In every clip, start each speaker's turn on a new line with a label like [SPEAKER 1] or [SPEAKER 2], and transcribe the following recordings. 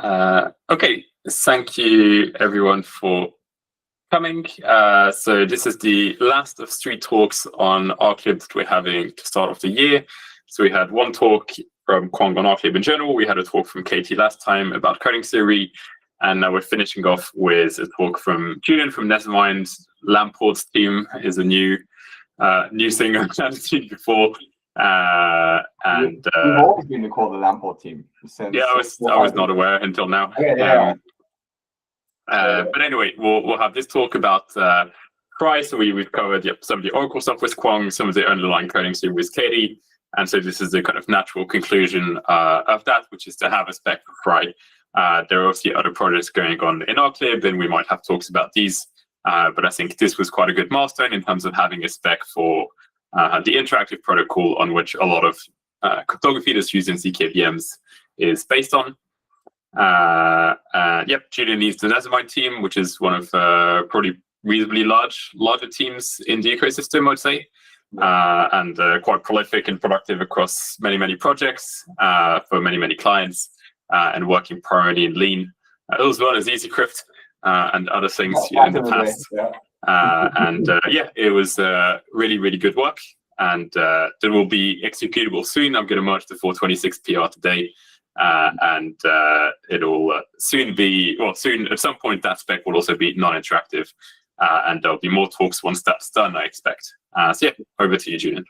[SPEAKER 1] Okay, thank you everyone for coming. So this is the last of 3 talks on ArkLib that we're having to start off the year. So we had one talk from Kwong on ArkLib in general. We had a talk from Katie last time about coding theory. And now we're finishing off with a talk from Julian from Nethermind. Lampord's team is a new thing I've never seen before.
[SPEAKER 2] We've always been called the Lamport team. Since
[SPEAKER 1] yeah, I was not aware until now.
[SPEAKER 2] Yeah.
[SPEAKER 1] But anyway, we'll have this talk about FRI. So we've covered some of the Oracle stuff with Kwong, some of the underlying coding theory with Katie. And so this is the kind of natural conclusion of that, which is to have a spec for FRI. There are obviously other projects going on in ArkLib, and we might have talks about these. But I think this was quite a good milestone in terms of having a spec for the interactive protocol on which a lot of cryptography that's used in ZKVMs is based on. Yep, Julian leads the Nethermind team, which is one of probably reasonably larger teams in the ecosystem, I'd say, and quite prolific and productive across many projects for many clients, and working primarily in Lean, as well as EasyCrypt and other things in the past. Yeah, it was really good work, and that will be executable soon. I'm going to merge the 426 PR today. And it'll soon be, well, soon at some point that spec will also be non-interactive, and there'll be more talks once that's done, I expect. So yeah, over to you, Julian.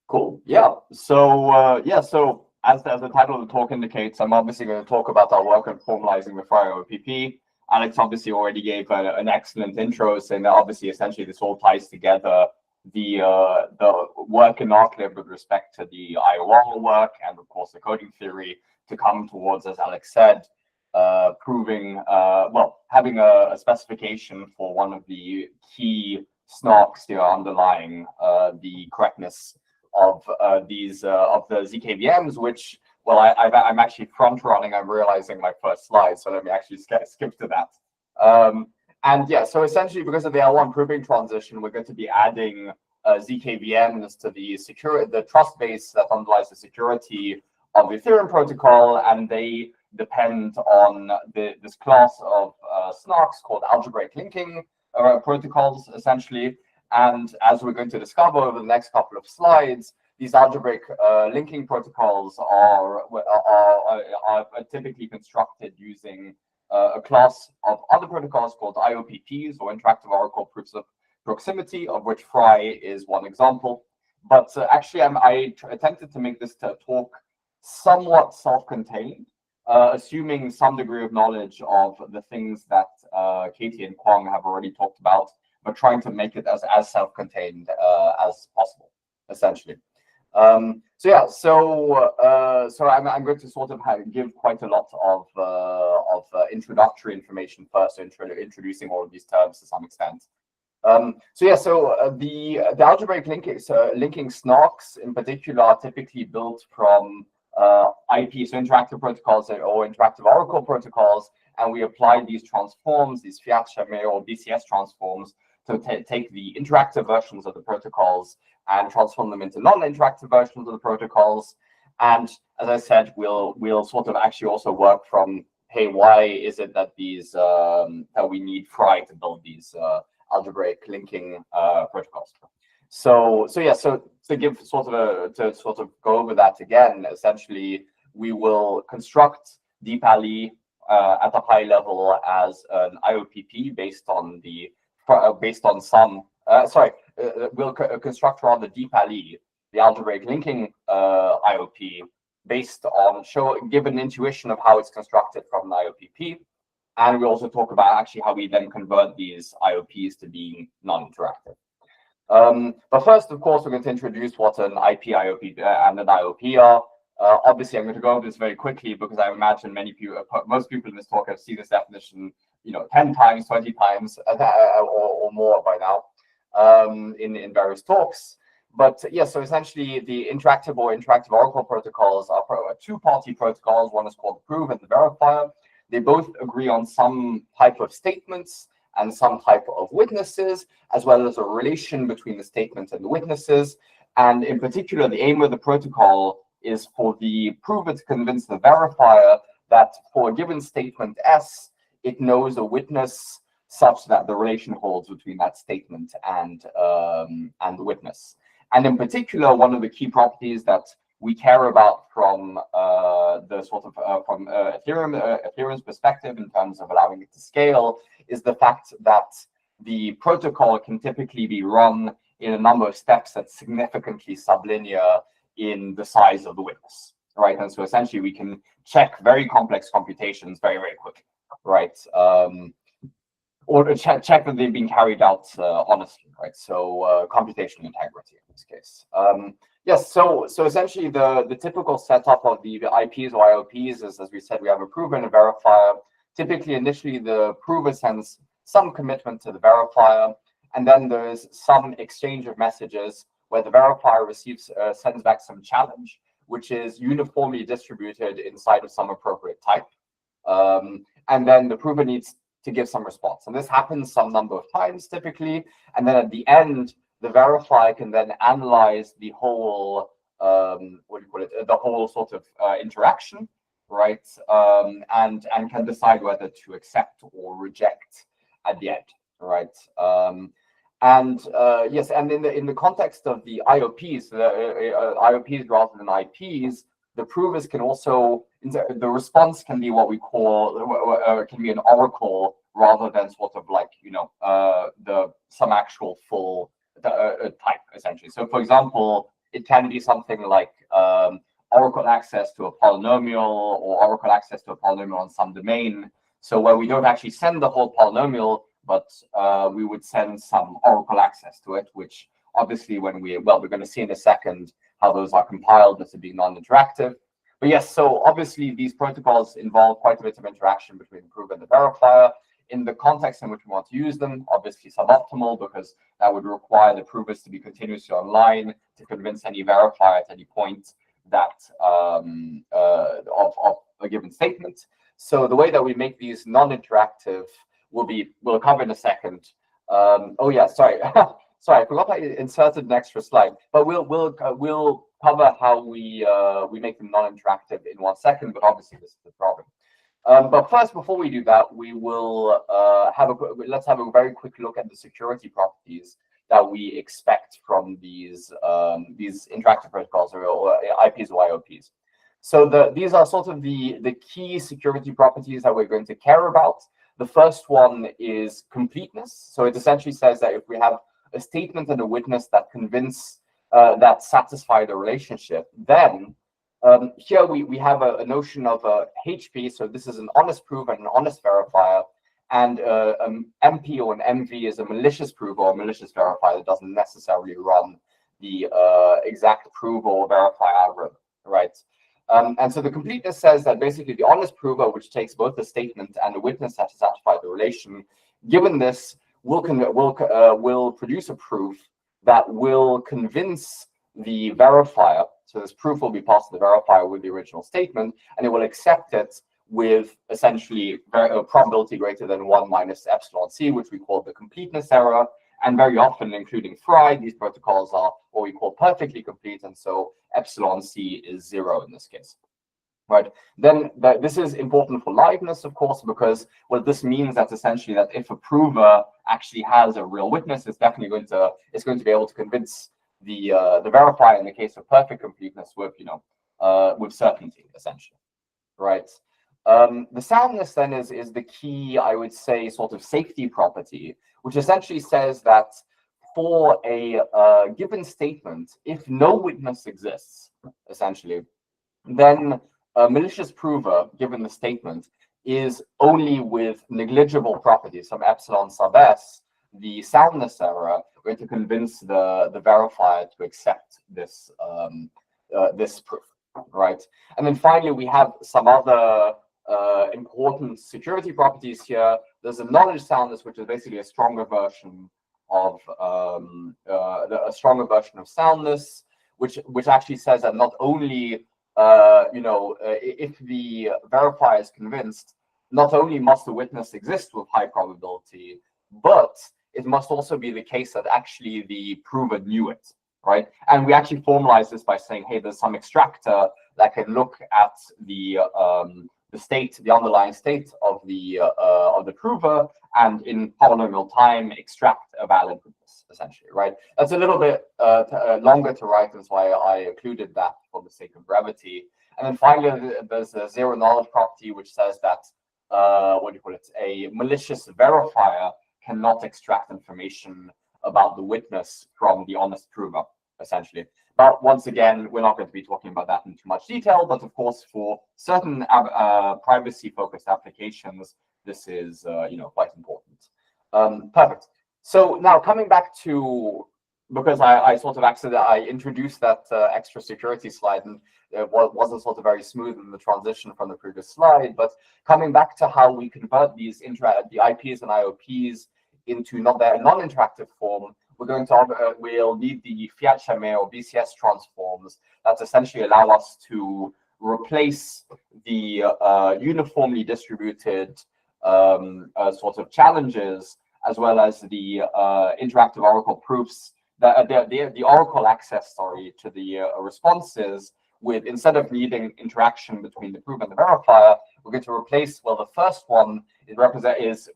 [SPEAKER 2] Cool. Yeah. So so as the title of the talk indicates, I'm obviously going to talk about our work on formalizing the FRI IOPP. Alex obviously already gave an excellent intro, saying that obviously essentially this all ties together the work in ArkLib with respect to the IOR work and of course the coding theory, to come towards, as Alex said, proving, having a specification for one of the key SNARKs here underlying the correctness of the ZKVMs, which, well, I'm actually front running. I'm realizing my first slide, so let me actually skip to that. And yeah, so essentially because of the L1 proving transition, we're going to be adding ZKVMs to the trust base that underlies the security of the Ethereum protocol, and they depend on this class of SNARKs called algebraic linking protocols, essentially. And as we're going to discover over the next couple of slides, these algebraic linking protocols are typically constructed using a class of other protocols called IOPPs, or interactive Oracle proofs of proximity, of which FRI is one example. But actually, I attempted to make this talk somewhat self-contained, assuming some degree of knowledge of the things that Katie and Kwong have already talked about, but trying to make it as self-contained as possible, essentially. So I'm going to sort of give quite a lot of introductory information first, introducing all of these terms to some extent. The algebraic linking SNARKs in particular are typically built from IP, so interactive protocols or interactive Oracle protocols, and we apply these transforms, these Fiat Chamet or BCS transforms, to take the interactive versions of the protocols and transform them into non-interactive versions of the protocols. And as I said, we'll sort of actually also work from, hey, why is it that these that we need FRI to build these algebraic linking protocols? So to give sort of go over that again, essentially we will construct DeepAli at a high level as an IOPP based on we'll construct rather DeepAli, the algebraic linking IOP, based on give an intuition of how it's constructed from an IOPP, and we also talk about actually how we then convert these IOPs to being non-interactive. But first, of course, we're going to introduce what an IP IOP and an IOP are. Obviously, I'm going to go over this very quickly because I imagine most people in this talk have seen this definition, 10 times, 20 times, or more by now in various talks. But yeah, so essentially, the interactive Oracle protocols are two-party protocols. One is called the prove and the verifier. They both agree on some type of statements and some type of witnesses, as well as a relation between the statements and the witnesses. And in particular, the aim of the protocol is for the prover to convince the verifier that for a given statement S, it knows a witness such that the relation holds between that statement and the witness. And in particular, one of the key properties that we care about from the sort of from Ethereum's perspective in terms of allowing it to scale is the fact that the protocol can typically be run in a number of steps that's significantly sublinear in the size of the witness, right? And so essentially we can check very complex computations very, very quickly, right? Or check that they've been carried out honestly, right? So computational integrity in this case. Yes, so essentially the typical setup of the IPs or IOPs is, as we said, we have a prover and a verifier. Typically, initially, the prover sends some commitment to the verifier, and then there's some exchange of messages where the verifier sends back some challenge, which is uniformly distributed inside of some appropriate type. And then the prover needs to give some response. And this happens some number of times typically. And then at the end, the verifier can then analyze the whole, the whole sort of interaction, right? And can decide whether to accept or reject at the end, right? Yes, and in the context of the IOPs, IOPs rather than IPs, the provers can also, the response can be what we call, can be an oracle rather than sort of like, you know, some actual full type, essentially. So for example, it can be something like oracle access to a polynomial or oracle access to a polynomial on some domain. So where we don't actually send the whole polynomial, but we would send some oracle access to it, which obviously when we're going to see in a second how those are compiled to be non-interactive. But yes, so obviously these protocols involve quite a bit of interaction between the prover and the verifier. In the context in which we want to use them, obviously suboptimal, because that would require the provers to be continuously online to convince any verifier at any point that of a given statement. So the way that we make these non-interactive we'll cover in a second. Oh yeah, sorry. Sorry, I forgot I inserted an extra slide, but we'll cover how we make them non-interactive in 1 second. But obviously, this is the problem. But first, before we do that, we will let's have a very quick look at the security properties that we expect from these interactive protocols or IPs or IOPs. So these are sort of the key security properties that we're going to care about. The first one is completeness. So it essentially says that if we have a statement and a witness that that satisfy the relationship, then here we have a notion of a HP. So this is an honest prover and an honest verifier, and MP or an MV is a malicious prover or a malicious verifier that doesn't necessarily run the exact prover or verify algorithm, right? And so the completeness says that basically the honest prover, which takes both the statement and the witness that satisfy the relation, given this, will produce a proof that will convince the verifier. So this proof will be passed to the verifier with the original statement, and it will accept it with essentially a probability greater than 1 minus epsilon c, which we call the completeness error. And very often, including FRI, these protocols are what we call perfectly complete, and so epsilon c is 0 in this case. Right. Then this is important for liveness, of course, because what this means that essentially that if a prover actually has a real witness, it's definitely going to be able to convince the verifier in the case of perfect completeness with with certainty, essentially. Right. The soundness then is the key, I would say, sort of safety property, which essentially says that for a given statement, if no witness exists, essentially, then a malicious prover, given the statement, is only with negligible properties, some epsilon sub s, the soundness error, going to convince the verifier to accept this this proof, right? And then finally, we have some other important security properties here. There's a knowledge soundness, which is basically a stronger version of soundness, which actually says that not only if the verifier is convinced, not only must the witness exist with high probability, but it must also be the case that actually the prover knew it, right? And we actually formalize this by saying, hey, there's some extractor that can look at the state, the underlying state of the prover, and in polynomial time extract a valid witness, essentially, right? That's a little bit longer to write, that's why I included that for the sake of brevity. And then finally, there's a zero knowledge property, which says that a malicious verifier cannot extract information about the witness from the honest prover, essentially. But once again, we're not going to be talking about that in too much detail. But of course, for certain privacy-focused applications, this is quite important. Perfect. So now coming back to, because I sort of I introduced that extra security slide, and it wasn't sort of very smooth in the transition from the previous slide. But coming back to how we convert these the IPs and IOPs into their non-interactive form, we're going to we'll need the Fiat-Chamet or BCS transforms that essentially allow us to replace the uniformly distributed sort of challenges, as well as the interactive oracle proofs, the oracle access, to the responses, with, instead of needing interaction between the proof and the verifier, we're going to replace, well, the first one is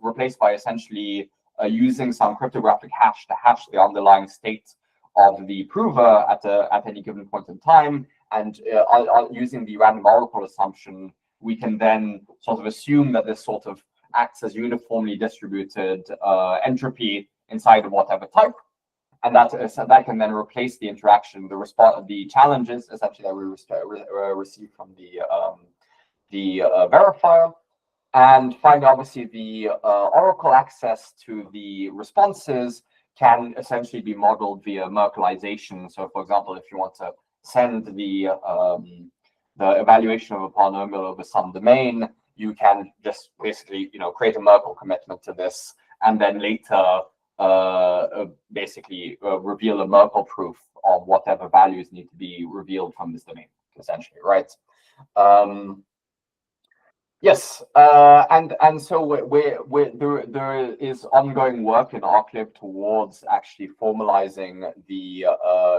[SPEAKER 2] replaced by essentially using some cryptographic hash to hash the underlying state of the prover at any given point in time. And using the random oracle assumption, we can then sort of assume that this sort of acts as uniformly distributed entropy inside of whatever type. And that can then replace the interaction, the challenges essentially that we receive from the verifier. And finally, obviously, the oracle access to the responses can essentially be modeled via Merkleization. So, for example, if you want to send the evaluation of a polynomial over some domain, you can just basically, create a Merkle commitment to this, and then later basically reveal a Merkle proof of whatever values need to be revealed from this domain, essentially, right? Yes, and so there is ongoing work in ArkLib towards actually formalizing the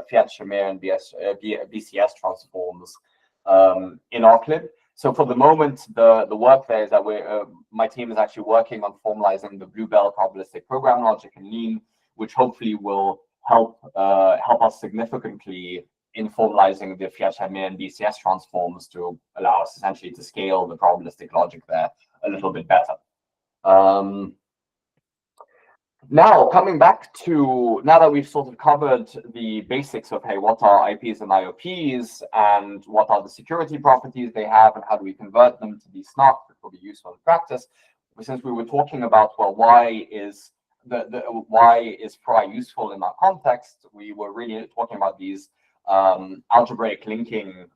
[SPEAKER 2] Fiat-Chamet and BCS transforms in ArkLib. So for the moment, the work there is that my team is actually working on formalizing the Bluebell probabilistic program logic in Lean, which hopefully will help us significantly in formalizing the Fiat-Chamet and BCS transforms to allow us essentially to scale the probabilistic logic there a little bit better. Now, coming back to, now that we've sort of covered the basics of, hey, what are IPs and IOPs, and what are the security properties they have, and how do we convert them to these SNARKs, which will be useful in practice. Since we were talking about, well, why is FRI useful in our context, we were really talking about these algebraic linking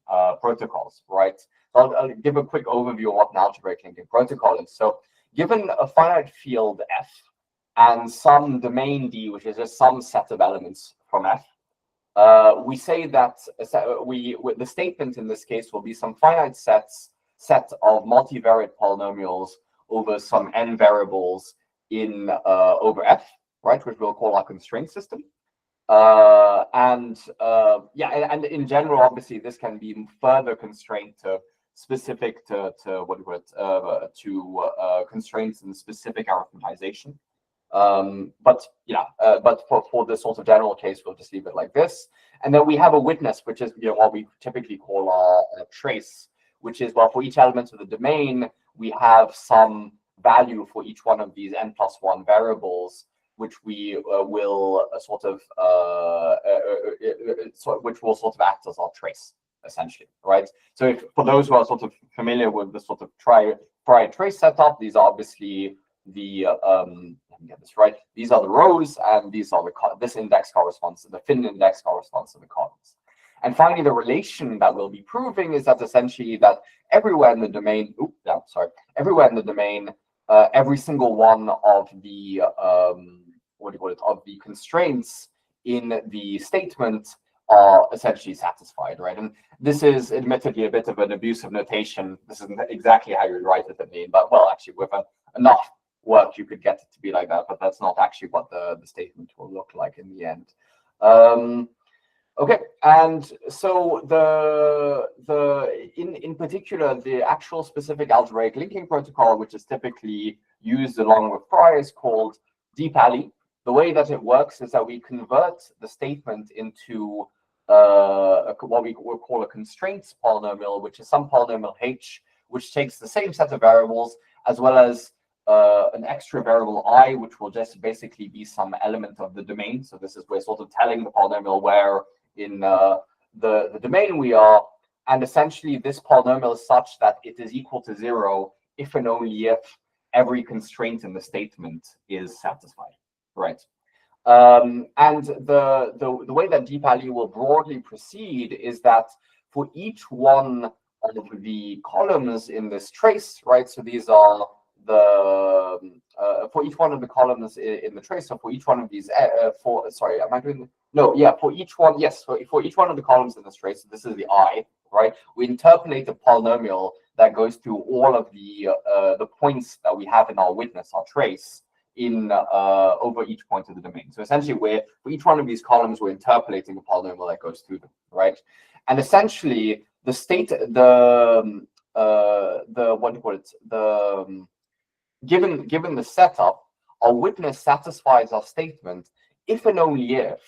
[SPEAKER 2] protocols, right? So I'll give a quick overview of what an algebraic linking protocol is. So given a finite field F and some domain D, which is just some set of elements from F, we say that the statement in this case will be some finite set of multivariate polynomials over some n variables in over F, right, which we'll call our constraint system. And in general, obviously, this can be further constrained to specific to constraints in specific arithmetization. But for this sort of general case, we'll just leave it like this. And then we have a witness, which is what we typically call our trace, which is, well, for each element of the domain, we have some value for each one of these n+1 variables, which we will which will sort of act as our trace, essentially, right? So for those who are sort of familiar with the sort of FRI trace setup, these are obviously the let me get this right. These are the rows, and these are this index corresponds to the fin index corresponds to the columns. And finally, the relation that we'll be proving is that essentially that everywhere in the domain, every single one of the of the constraints in the statement are essentially satisfied, right? And this is admittedly a bit of an abusive notation. This isn't exactly how you would write it in Lean, but well, actually, with enough work, you could get it to be like that. But that's not actually what the statement will look like in the end. Okay, and so in particular, the actual specific algebraic linking protocol, which is typically used along with FRI, is called DPALI. The way that it works is that we convert the statement into what we will call a constraints polynomial, which is some polynomial h, which takes the same set of variables as well as an extra variable I, which will just basically be some element of the domain. So this is we're sort of telling the polynomial where in the domain we are, and essentially this polynomial is such that it is equal to 0 if and only if every constraint in the statement is satisfied, right? And the way that DPALI will broadly proceed is that for each one of the columns in this trace, right? So these are the for each one of the columns in the trace. So for each one of these, sorry, am I doing? No, yeah, for each one, yes, for each one of the columns in this trace, so this is the I, right? We interpolate a polynomial that goes through all of the points that we have in our witness, our trace, in over each point of the domain. So essentially, for each one of these columns, we're interpolating a polynomial that goes through them, right? And essentially, the state, what do you call it? Given the setup, our witness satisfies our statement if and only if,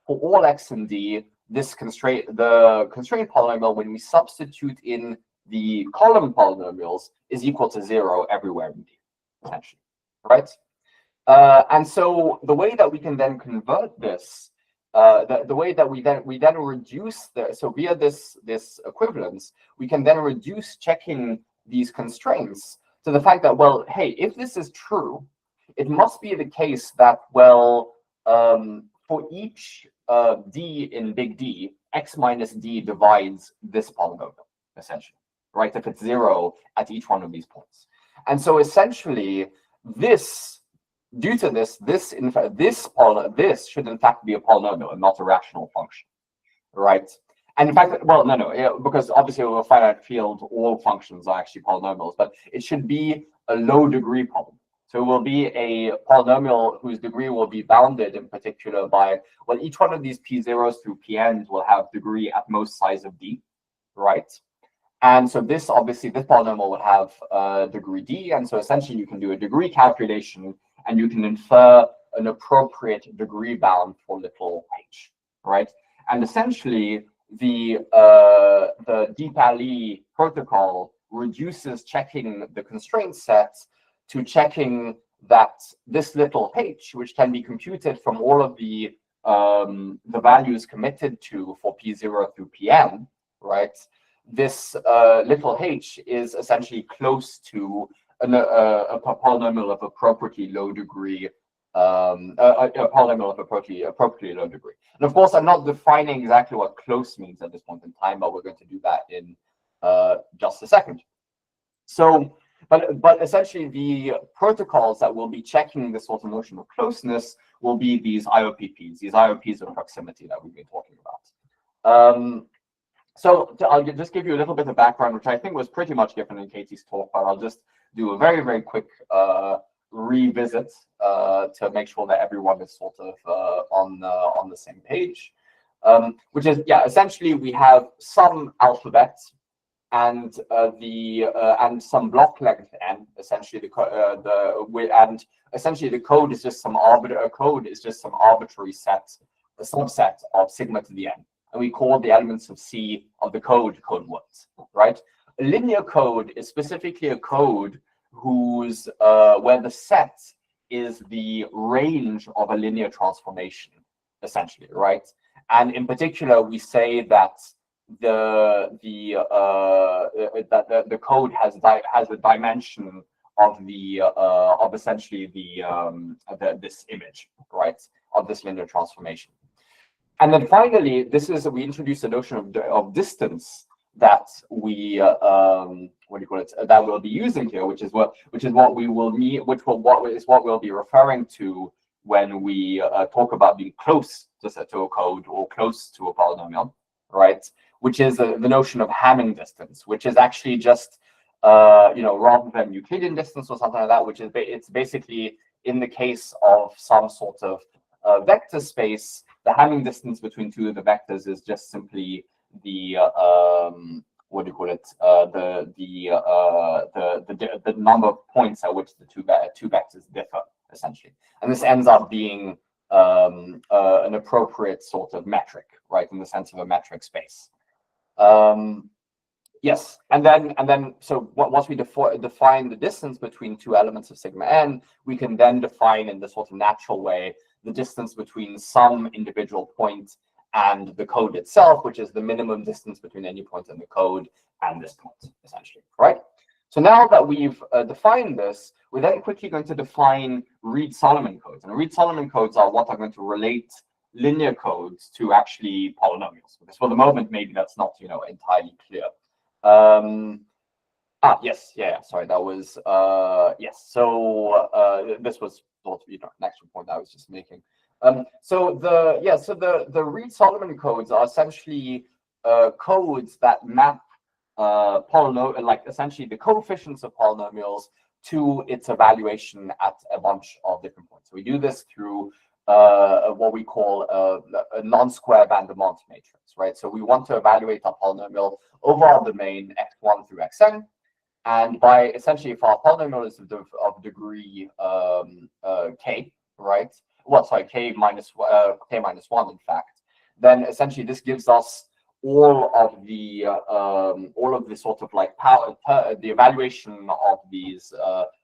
[SPEAKER 2] for all x and d, the constraint polynomial, when we substitute in the column polynomials, is equal to 0 everywhere in d, essentially, right? And so the way that we can then convert this, the way that we then reduce so via this equivalence, we can then reduce checking these constraints to the fact that, well, hey, if this is true, it must be the case that, well, for each d in big D, x minus d divides this polynomial, essentially, right? If it's 0 at each one of these points. And so essentially, due to this should in fact be a polynomial and not a rational function, right? And in fact, well, no, because obviously with a finite field, all functions are actually polynomials, but it should be a low degree polynomial. So it will be a polynomial whose degree will be bounded in particular by, well, each one of these p0s through pn's will have degree at most size of d, right? And so this polynomial would have degree d, and so essentially you can do a degree calculation and you can infer an appropriate degree bound for little h, right? And essentially the DPALI protocol reduces checking the constraint sets to checking that this little h, which can be computed from all of the values committed to for p0 through pn, right? This little h is essentially close to a polynomial of appropriately low degree, a polynomial of appropriately low degree. And of course, I'm not defining exactly what close means at this point in time, but we're going to do that in just a second. So, but essentially, the protocols that will be checking this sort of notion of closeness will be these IOPPs, these IOPs of proximity that we've been talking about. So I'll just give you a little bit of background, which I think was pretty much given in Katie's talk, but I'll just do a very, very quick revisit to make sure that everyone is sort of on the same page. Which is, yeah, essentially we have some alphabet and some block length n. Essentially the code is just some arbitrary set, a subset of sigma to the n. And we call the elements of C of the code words, right? A linear code is specifically a code whose where the set is the range of a linear transformation, essentially, right? And in particular, we say that the code has a dimension of essentially this image, right, of this linear transformation. And then finally, we introduce the notion of distance that we what do you call it? That we'll be using here, which is what we will mean, what we'll be referring to when we talk about being close to a code or close to a polynomial, right? Which is the notion of Hamming distance, which is actually just rather than Euclidean distance or something like that, which is it's basically in the case of some sort of vector space the Hamming distance between two of the vectors is just simply the what do you call it? The number of points at which the two vectors differ, essentially. And this ends up being an appropriate sort of metric, right, in the sense of a metric space. Yes, and then so once we define the distance between two elements of sigma n, we can then define in the sort of natural way the distance between some individual point and the code itself, which is the minimum distance between any point in the code and this point, essentially, right? So now that we've defined this, we're then quickly going to define Reed-Solomon codes. And Reed-Solomon codes are what are going to relate linear codes to actually polynomials. Because for the moment, maybe that's not, entirely clear. Yes, yeah, sorry, that was, yes. So this was sort of, an extra point I was just making. So the Reed-Solomon codes are essentially codes that map polynomial, like essentially the coefficients of polynomials to its evaluation at a bunch of different points. So we do this through what we call a non-square van der Monte matrix, right? So we want to evaluate our polynomial over our domain x1 through xn, and by essentially if our polynomial is of degree k, right? Well, sorry, k minus 1, in fact, then essentially this gives us all of the sort of like power, the evaluation of these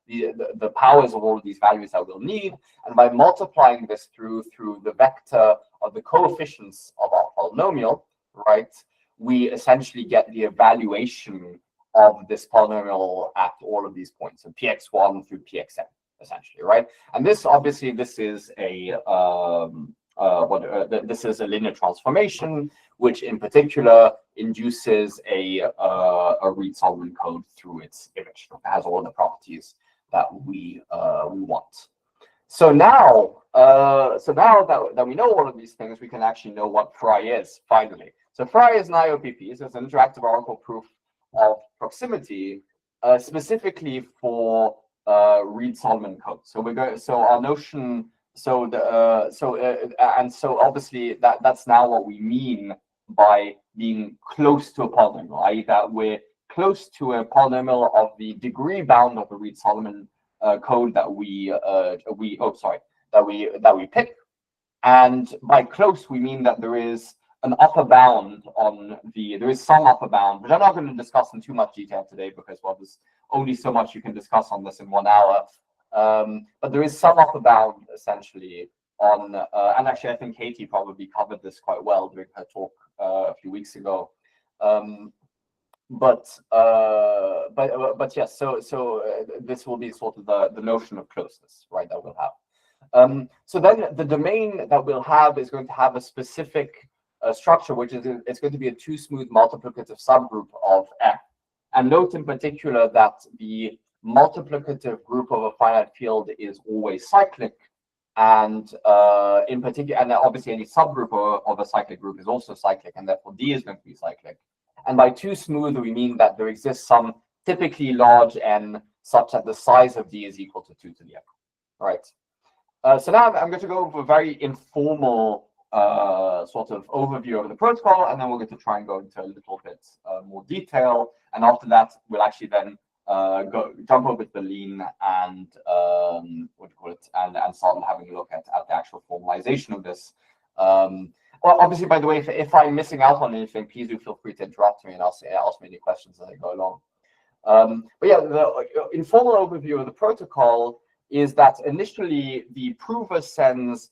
[SPEAKER 2] the powers of all of these values that we'll need, and by multiplying this through the vector of the coefficients of our polynomial, right, we essentially get the evaluation of this polynomial at all of these points, so px1 through pxn, essentially, right? And this obviously this is a this is a linear transformation, which in particular induces a Reed-Solomon code through its image. It has all the properties that we want. So now, that we know all of these things, we can actually know what FRI is finally. So FRI is an IOPP, so it's an interactive oracle proof of proximity, specifically for Reed-Solomon code. So we're going. So our notion. So so obviously that's now what we mean by being close to a polynomial, i.e., that we're close to a polynomial of the degree bound of the Reed-Solomon code that we pick. And by close, we mean that there is an upper bound on there is some upper bound, which I'm not going to discuss in too much detail today because, well, there's only so much you can discuss on this in 1 hour. But there is some upper bound essentially on, and actually I think Katie probably covered this quite well during her talk a few weeks ago. But yes, so this will be sort of the notion of closeness, right, that we'll have. So then the domain that we'll have is going to have a specific structure, which is it's going to be a two-smooth multiplicative subgroup of F. And note in particular that the multiplicative group of a finite field is always cyclic, and in particular, and obviously any subgroup of a cyclic group is also cyclic, and therefore D is going to be cyclic. And by too smooth, we mean that there exists some typically large n such that the size of D is equal to 2 to the n. Right. So now I'm going to go over a very informal sort of overview of the protocol, and then we're going to try and go into a little bit more detail. And after that, we'll actually then jump over to the lean and what do you call it, and start having a look at the actual formalization of this. Well, obviously, by the way, if I'm missing out on anything, please do feel free to interrupt me and ask me any questions as I go along. But yeah, the informal overview of the protocol is that initially the prover sends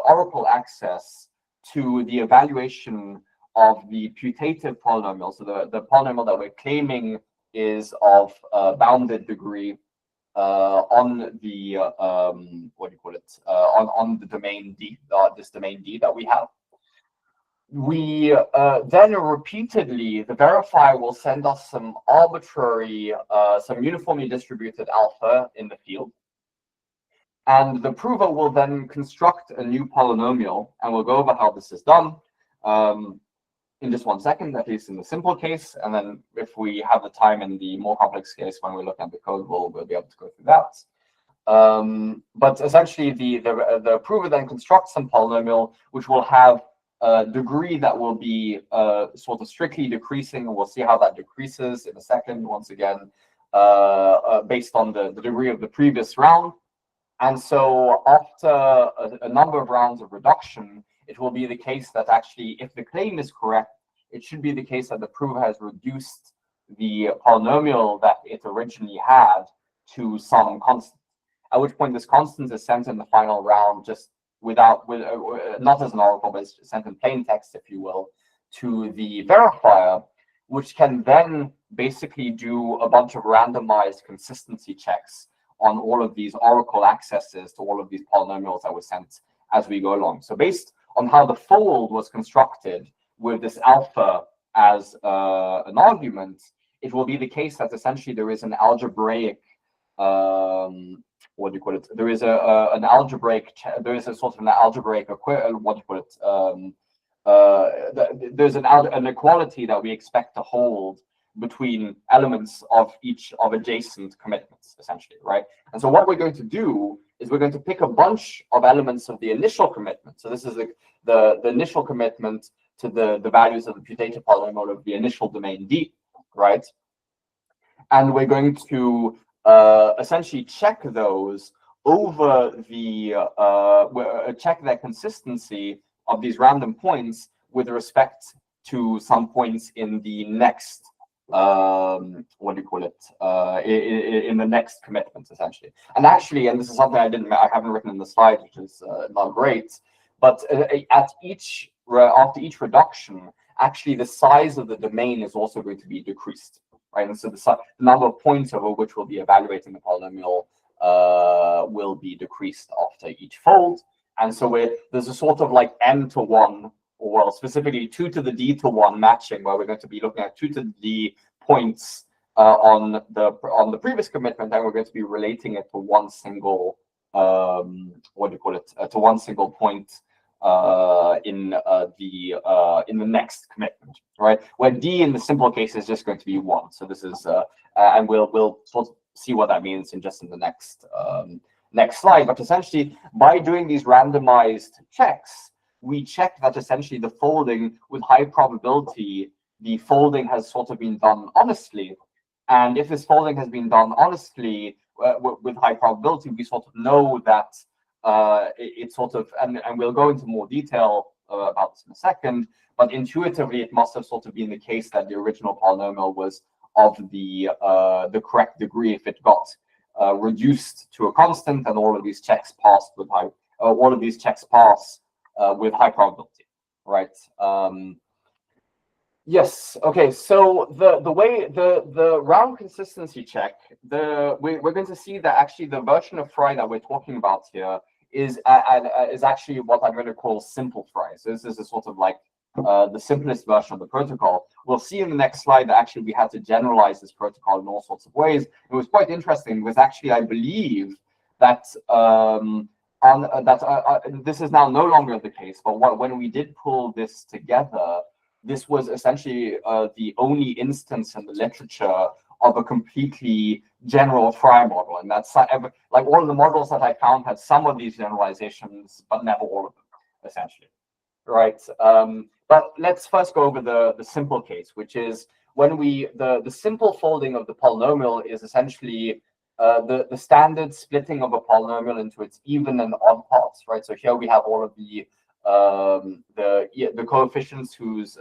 [SPEAKER 2] oracle access to the evaluation of the putative polynomial. So the polynomial that we're claiming is of bounded degree on the on the domain D, this domain D that we have. We then repeatedly, the verifier will send us some arbitrary, some uniformly distributed alpha in the field. And the prover will then construct a new polynomial, and we'll go over how this is done in just 1 second, at least in the simple case. And then if we have the time in the more complex case, when we look at the code, we'll be able to go through that. But essentially, the prover then constructs some polynomial which will have a degree that will be sort of strictly decreasing. We'll see how that decreases in a second, once again, based on the degree of the previous round. And so after a number of rounds of reduction, it will be the case that actually, if the claim is correct, it should be the case that the prover has reduced the polynomial that it originally had to some constant. At which point this constant is sent in the final round just not as an oracle, but it's sent in plain text, if you will, to the verifier, which can then basically do a bunch of randomized consistency checks on all of these oracle accesses to all of these polynomials that were sent as we go along. So based on how the fold was constructed with this alpha as an argument, it will be the case that essentially there is an algebraic what do you call it? There is a sort of an algebraic there's an equality that we expect to hold between elements of adjacent commitments, essentially, right? And so what we're going to do is we're going to pick a bunch of elements of the initial commitment. So this is the initial commitment to the values of the putative polynomial of the initial domain D, right? And we're going to essentially check those over check their consistency of these random points with respect to some points in the next in the next commitment, essentially. And actually, and this is something I haven't written in the slide, which is not great, but after each reduction, actually the size of the domain is also going to be decreased, right? And so the number of points over which we'll be evaluating the polynomial will be decreased after each fold. And so there's a sort of like n to 1, or well, specifically 2 to the d to 1 matching, where we're going to be looking at 2 to the d points on the previous commitment, and we're going to be relating it to one single to one single point in the next commitment, right? Where d in the simple case is just going to be 1. So this is and we'll sort of see what that means in the next slide. But essentially, by doing these randomized checks, we check that essentially the folding with high probability, the folding has sort of been done honestly. And if this folding has been done honestly with high probability, we sort of know that it's sort of, and we'll go into more detail about this in a second, but intuitively, it must have sort of been the case that the original polynomial was of the correct degree if it got reduced to a constant, and all of these checks passed with high, with high probability, right? Yes. Okay. So the way the round consistency check, we're going to see that actually the version of FRI that we're talking about here is actually what I'm going to call simple FRI. So this is a sort of like the simplest version of the protocol. We'll see in the next slide that actually we had to generalize this protocol in all sorts of ways. It was quite interesting because actually I believe that this is now no longer the case. But when we did pull this together, this was essentially the only instance in the literature of a completely general FRI model. And that's like all of the models that I found had some of these generalizations, but never all of them, essentially. Right. But let's first go over the simple case, which is when the simple folding of the polynomial is essentially the standard splitting of a polynomial into its even and odd parts, right? So here we have all of the coefficients whose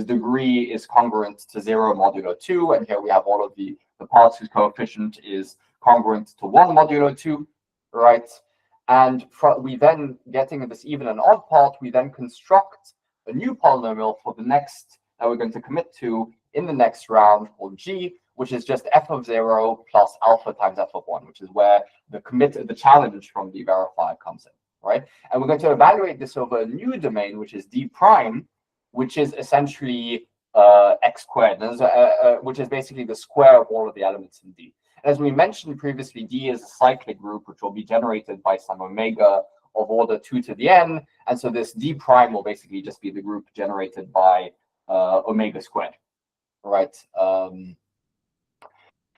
[SPEAKER 2] degree is congruent to 0 modulo 2, and here we have all of the parts whose coefficient is congruent to 1 modulo 2, right? And we then, getting this even and odd part, we then construct a new polynomial for the next that we're going to commit to in the next round called G, which is just f of 0 plus alpha times f of 1, which is where the challenge from the verifier comes in, right? And we're going to evaluate this over a new domain, which is D prime, which is essentially x squared, which is basically the square of all of the elements in D. As we mentioned previously, D is a cyclic group, which will be generated by some omega of order 2 to the n. And so this D prime will basically just be the group generated by omega squared, right?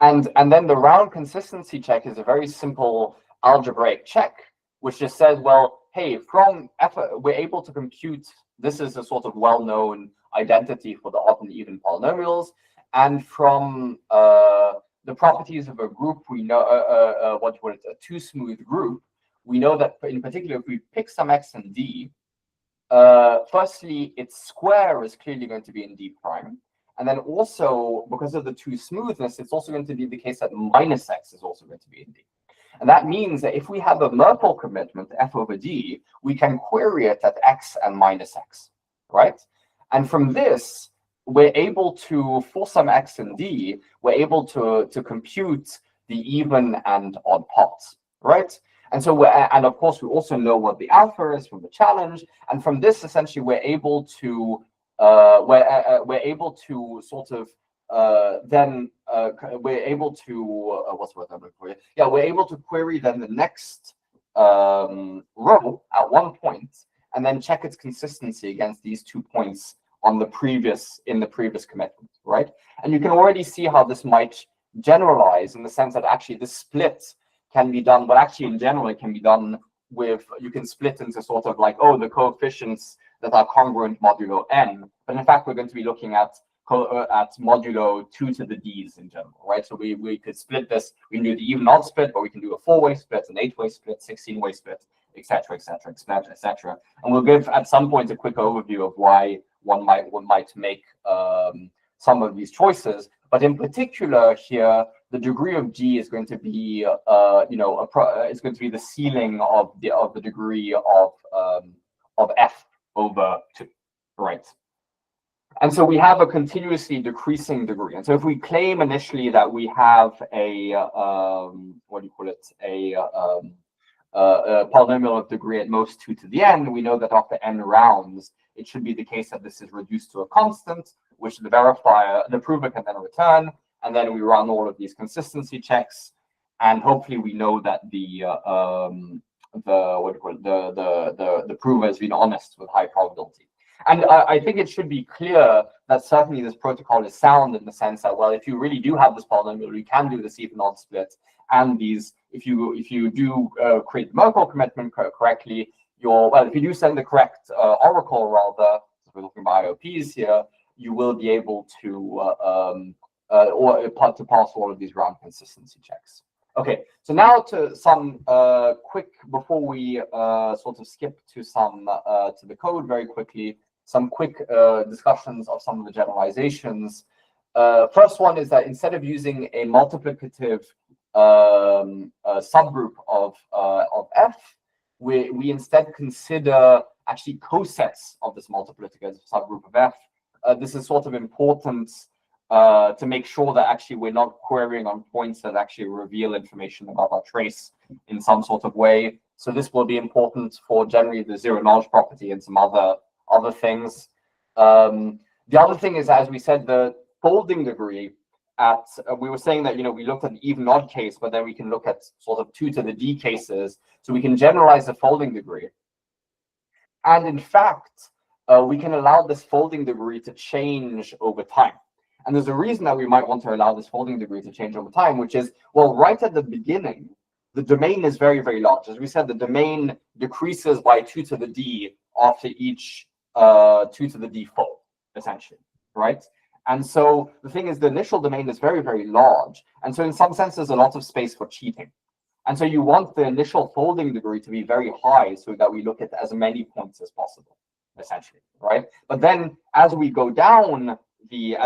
[SPEAKER 2] And then the round consistency check is a very simple algebraic check, which just says, well, hey, from F, we're able to compute, this is a sort of well-known identity for the odd and even polynomials. And from the properties of a group, we know, a two-smooth group, we know that in particular, if we pick some x and d, firstly, its square is clearly going to be in d prime. And then also, because of the two-smoothness, it's also going to be the case that minus x is also going to be in d. And that means that if we have a Merkle commitment, f over d, we can query it at x and minus x, right? And from this, we're able to, for some x and d, we're able to compute the even and odd parts, right? And so, and of course, we also know what the alpha is from the challenge. And from this, essentially, we're able to we're able to sort of we're able to what's the word I'm looking for? Yeah, we're able to query then the next row at one point, and then check its consistency against these 2 points on the previous commitment, right? And you can already see how this might generalize in the sense that actually this split can be done, but actually in general it can be done with, you can split into sort of like, oh, the coefficients that are congruent modulo n, but in fact we're going to be looking at modulo 2 to the d's in general, right? So we could split this, we can do the even odd split, but we can do a 4-way split, an 8-way split, 16-way split, etc., etc., etc., etc. And we'll give at some point a quick overview of why one might make some of these choices. But in particular here, the degree of G is going to be, it's going to be the ceiling of the degree of F over 2, right? And so we have a continuously decreasing degree. And so if we claim initially that we have a polynomial of degree at most 2 to the n, we know that after n rounds, it should be the case that this is reduced to a constant, which the prover can then return, and then we run all of these consistency checks, and hopefully we know that the prover has been honest with high probability. And I think it should be clear that certainly this protocol is sound in the sense that, well, if you really do have this polynomial, you can do this even odd split, and these, if you do create the Merkle commitment correctly, if you do send the correct oracle, rather, we're looking at IOPs here, you will be able to pass all of these round consistency checks. Okay, so now to some quick, before we sort of skip to some to the code very quickly, some quick discussions of some of the generalizations. First one is that instead of using a multiplicative subgroup of F, we instead consider actually cosets of this multiplicative subgroup of F. This is sort of important to make sure that actually we're not querying on points that actually reveal information about our trace in some sort of way. So this will be important for generally the zero knowledge property and some other things. The other thing is, as we said, the folding degree at, we were saying that, we looked at the even odd case, but then we can look at sort of 2 to the d cases. So we can generalize the folding degree. And in fact, we can allow this folding degree to change over time. And there's a reason that we might want to allow this folding degree to change over time, which is, well, right at the beginning, the domain is very, very large. As we said, the domain decreases by 2 to the d after each 2 to the d fold, essentially, right? And so the thing is, the initial domain is very, very large. And so in some sense, there's a lot of space for cheating. And so you want the initial folding degree to be very high so that we look at as many points as possible, essentially, right? But then as we go down we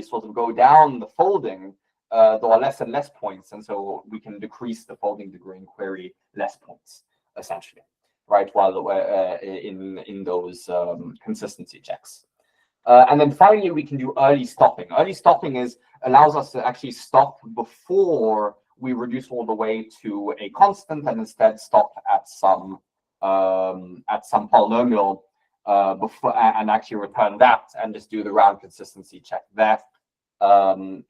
[SPEAKER 2] sort of go down the folding, there are less and less points, and so we can decrease the folding degree and query less points, essentially, right? While in those consistency checks. And then finally, we can do early stopping. Early stopping allows us to actually stop before we reduce all the way to a constant, and instead stop at some polynomial before, and actually return that, and just do the round consistency check there, and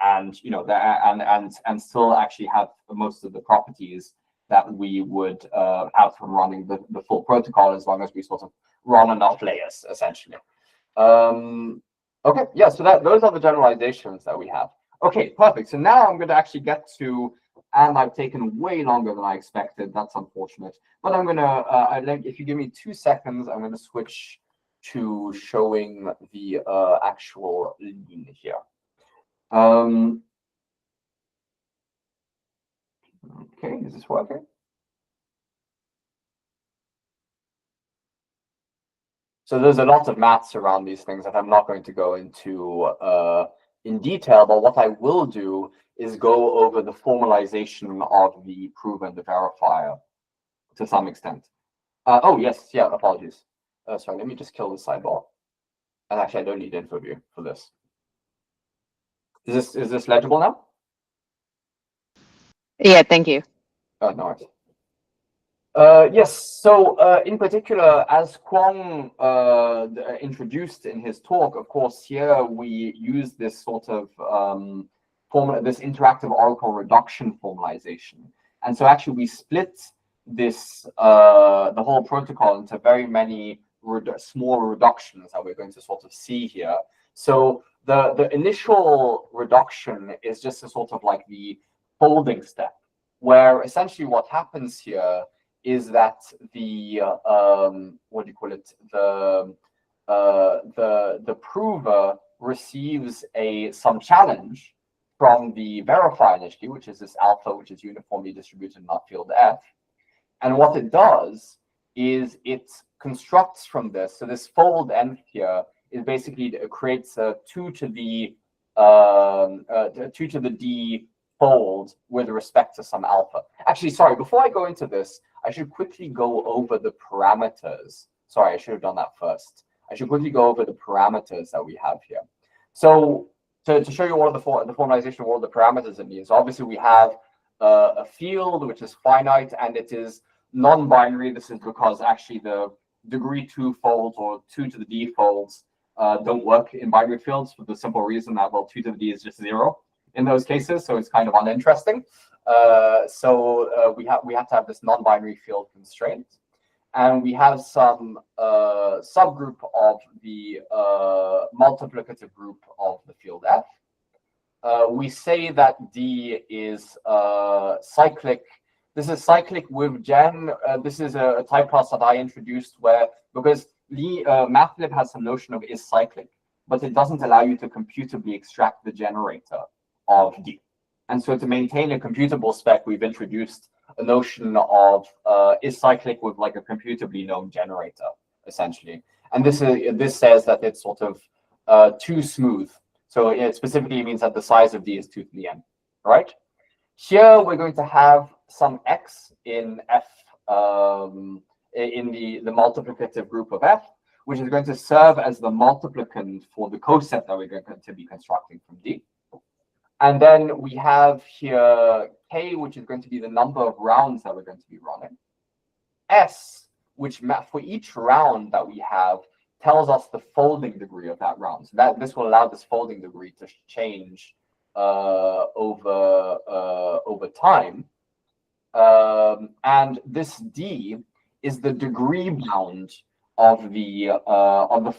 [SPEAKER 2] still actually have most of the properties that we would have from running the full protocol, as long as we sort of run enough layers, essentially. Okay, yeah, so those are the generalizations that we have. Okay, perfect. So now I'm going to actually get to, and I've taken way longer than I expected. That's unfortunate. But I'm going to, if you give me 2 seconds, I'm going to switch to showing the actual lean here. Okay, is this working? So there's a lot of maths around these things that I'm not going to go into in detail, but what I will do is go over the formalization of the prove and the verifier to some extent. Oh, yes, yeah, apologies. Sorry, let me just kill the sidebar. And actually, I don't need info view for this. Is this legible now?
[SPEAKER 3] Yeah, thank you.
[SPEAKER 2] Oh, no worries. Yes, so in particular, as Kwong introduced in his talk, of course, here we use this sort of this interactive oracle reduction formalization. And so actually we split this, the whole protocol into very many small reductions that we're going to sort of see here. So the initial reduction is just a sort of like the folding step, where essentially what happens here is that the what do you call it, the prover receives some challenge from the verifier initially, which is this alpha, which is uniformly distributed in that field F. And what it does is it constructs from this. So this fold nth here is basically, it creates a 2 to the 2 to the d fold with respect to some alpha. Actually, sorry, before I go into this, I should quickly go over the parameters. Sorry, I should have done that first. I should quickly go over the parameters that we have here. So to show you all of the formalization of all the parameters it means, obviously we have a field which is finite and it is non-binary. This is because actually the degree 2 folds or 2 to the d folds don't work in binary fields for the simple reason that, well, 2 to the d is just 0 in those cases, so it's kind of uninteresting. We have to have this non-binary field constraint, and we have some subgroup of the multiplicative group of the field F. We say that D is cyclic. This is cyclic with gen. This is a type class that I introduced where, because MATLib has some notion of is cyclic, but it doesn't allow you to computably extract the generator of D. And so to maintain a computable spec, we've introduced a notion of is cyclic with like a computably known generator, essentially. And this says that it's sort of too smooth. So it specifically means that the size of D is 2 to the n, right? Here we're going to have some x in F, in the multiplicative group of F, which is going to serve as the multiplicand for the coset that we're going to be constructing from D. And then we have here K, which is going to be the number of rounds that we're going to be running. S, which for each round that we have, tells us the folding degree of that round. So that this will allow this folding degree to change over time. And this D is the degree bound of the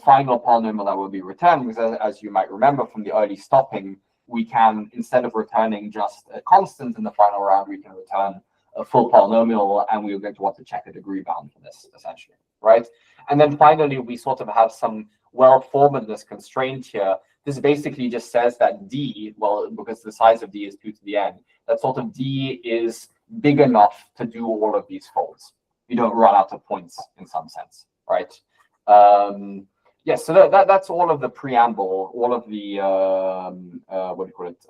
[SPEAKER 2] final polynomial that will be returned. Because as you might remember from the early stopping, we can, instead of returning just a constant in the final round, we can return a full polynomial, and we're going to want to check a degree bound for this, essentially, right? And then finally, we sort of have some well-formedness constraint here. This basically just says that D, well, because the size of D is 2 to the n, that sort of D is big enough to do all of these folds. You don't run out of points in some sense, right? Yes, so that's all of the preamble, all of the what do you call it?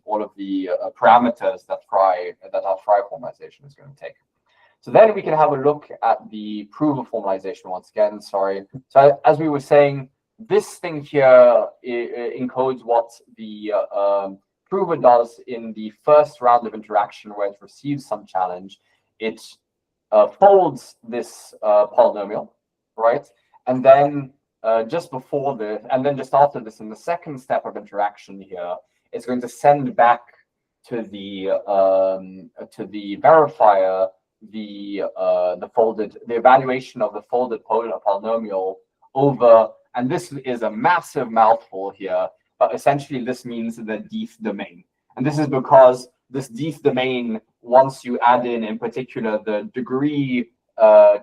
[SPEAKER 2] All of the parameters that our FRI formalization is going to take. So then we can have a look at the prover formalization once again. Sorry. So as we were saying, this thing here encodes what the prover does in the first round of interaction where it receives some challenge. It folds this polynomial, right? And then just before this, and then just after this, in the second step of interaction here, it's going to send back to the verifier the evaluation of the folded polynomial over, and this is a massive mouthful here, but essentially this means the deth domain. And this is because this deth domain, once you add in particular, the degree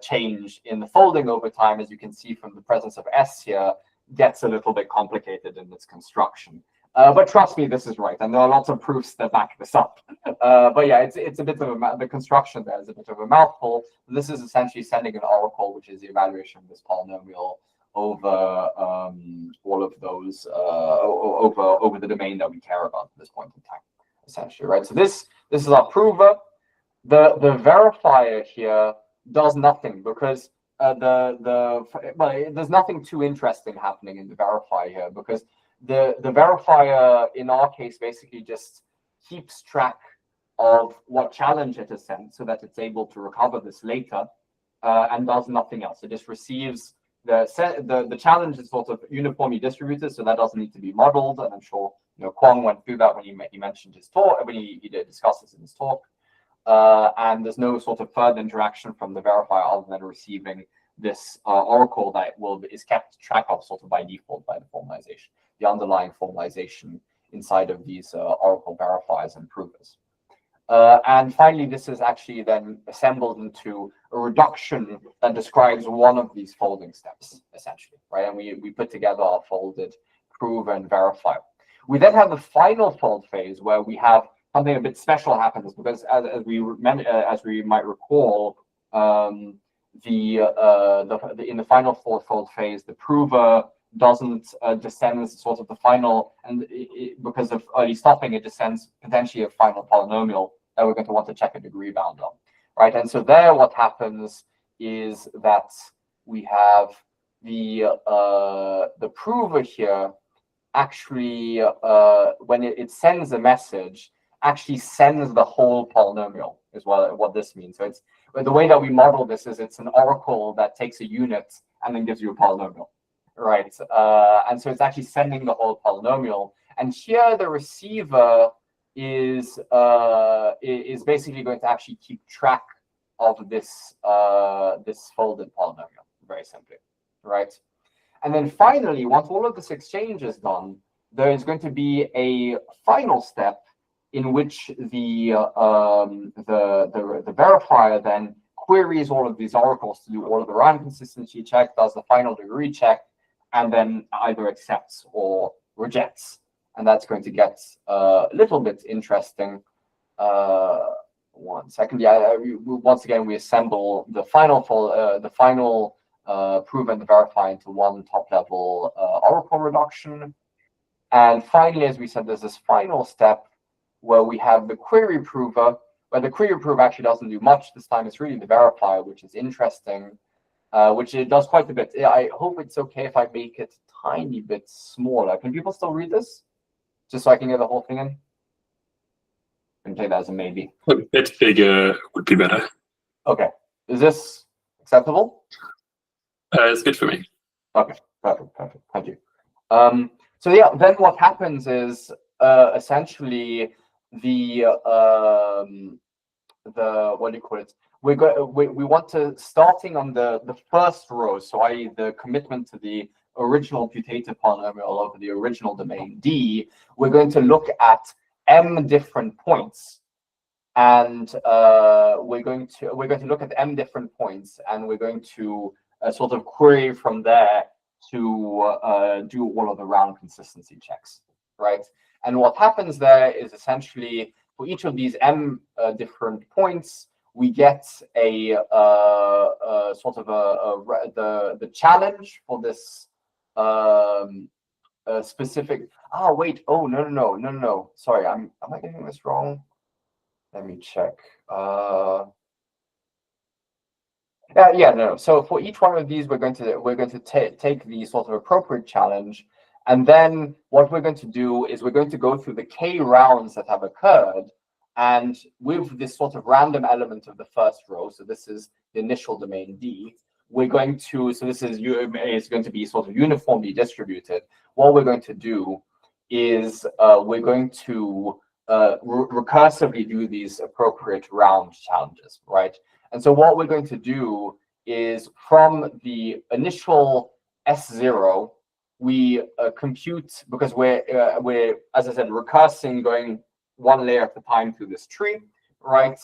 [SPEAKER 2] change in the folding over time, as you can see from the presence of S here, gets a little bit complicated in its construction. But trust me, this is right, and there are lots of proofs that back this up. But yeah, it's a bit of the construction there is a bit of a mouthful. This is essentially sending an oracle, which is the evaluation of this polynomial over all of those over the domain that we care about at this point in time, essentially, right? So this is our prover. The verifier here does nothing because there's nothing too interesting happening in the verifier here, because the verifier in our case basically just keeps track of what challenge it has sent so that it's able to recover this later, and does nothing else. It just receives the challenge is sort of uniformly distributed, so that doesn't need to be modeled. And I'm sure Kwong went through that when he mentioned his talk, when he discussed this in his talk. And there's no sort of further interaction from the verifier other than receiving this oracle that is kept track of sort of by default by the formalization, the underlying formalization inside of these oracle verifiers and provers. And finally, this is actually then assembled into a reduction that describes one of these folding steps, essentially, right? And we put together our folded prover and verifier. We then have the final fold phase where we have something a bit special happens, because as we might recall, in the final fold phase, the prover doesn't descend sort of the final, and because of early stopping, it descends potentially a final polynomial that we're going to want to check a degree bound on, right? And so there, what happens is that we have the prover here actually, when it sends a message, actually sends the whole polynomial is what this means. So it's the way that we model this is it's an oracle that takes a unit and then gives you a polynomial, right? And so it's actually sending the whole polynomial. And here the receiver is basically going to actually keep track of this this folded polynomial, very simply, right? And then finally, once all of this exchange is done, there is going to be a final step in which the verifier then queries all of these oracles to do all of the round consistency check, does the final degree check, and then either accepts or rejects. And that's going to get a little bit interesting. 1 second. Yeah, once again, we assemble the final prove and verify into one top-level oracle reduction. And finally, as we said, there's this final step where we have the query prover, where the query prover actually doesn't do much this time. It's really the verifier, which is interesting, which it does quite a bit. I hope it's okay if I make it a tiny bit smaller. Can people still read this? Just so I can get the whole thing in? I can take that as a maybe.
[SPEAKER 1] A bit bigger would be better.
[SPEAKER 2] Okay. Is this acceptable?
[SPEAKER 1] It's good for me.
[SPEAKER 2] Okay, perfect. Thank you. So yeah, then what happens is essentially the what do you call it? We want to, starting on the first row, so i.e. the commitment to the original putative polynomial over the original domain D, we're going to look at m different points, and we're going to look at m different points, and we're going to sort of query from there to do all of the round consistency checks, right? And what happens there is essentially for each of these m different points, we get a sort of the challenge for this specific. Oh wait! Oh no! Sorry, am I getting this wrong? Let me check. No. So for each one of these, we're going to take the sort of appropriate challenge, and then what we're going to do is we're going to go through the k rounds that have occurred, and with this sort of random element of the first row. So this is the initial domain D. We're going to, so this is going to be sort of uniformly distributed. What we're going to do is we're going to recursively do these appropriate round challenges, right? And so what we're going to do is from the initial S0, we compute, because we're as I said, recursing, going one layer at a time through this tree, right?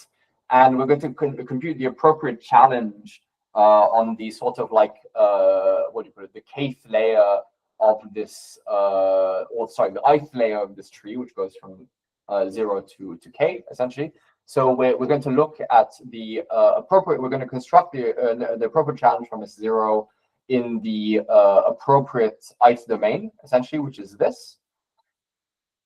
[SPEAKER 2] And we're going to compute the appropriate challenge on the sort of like what do you put it, the kth layer of this, or sorry, the ith layer of this tree, which goes from 0 to k essentially. So we're going to look at the appropriate. We're going to construct the appropriate challenge from S0 in the appropriate ith domain, essentially, which is this.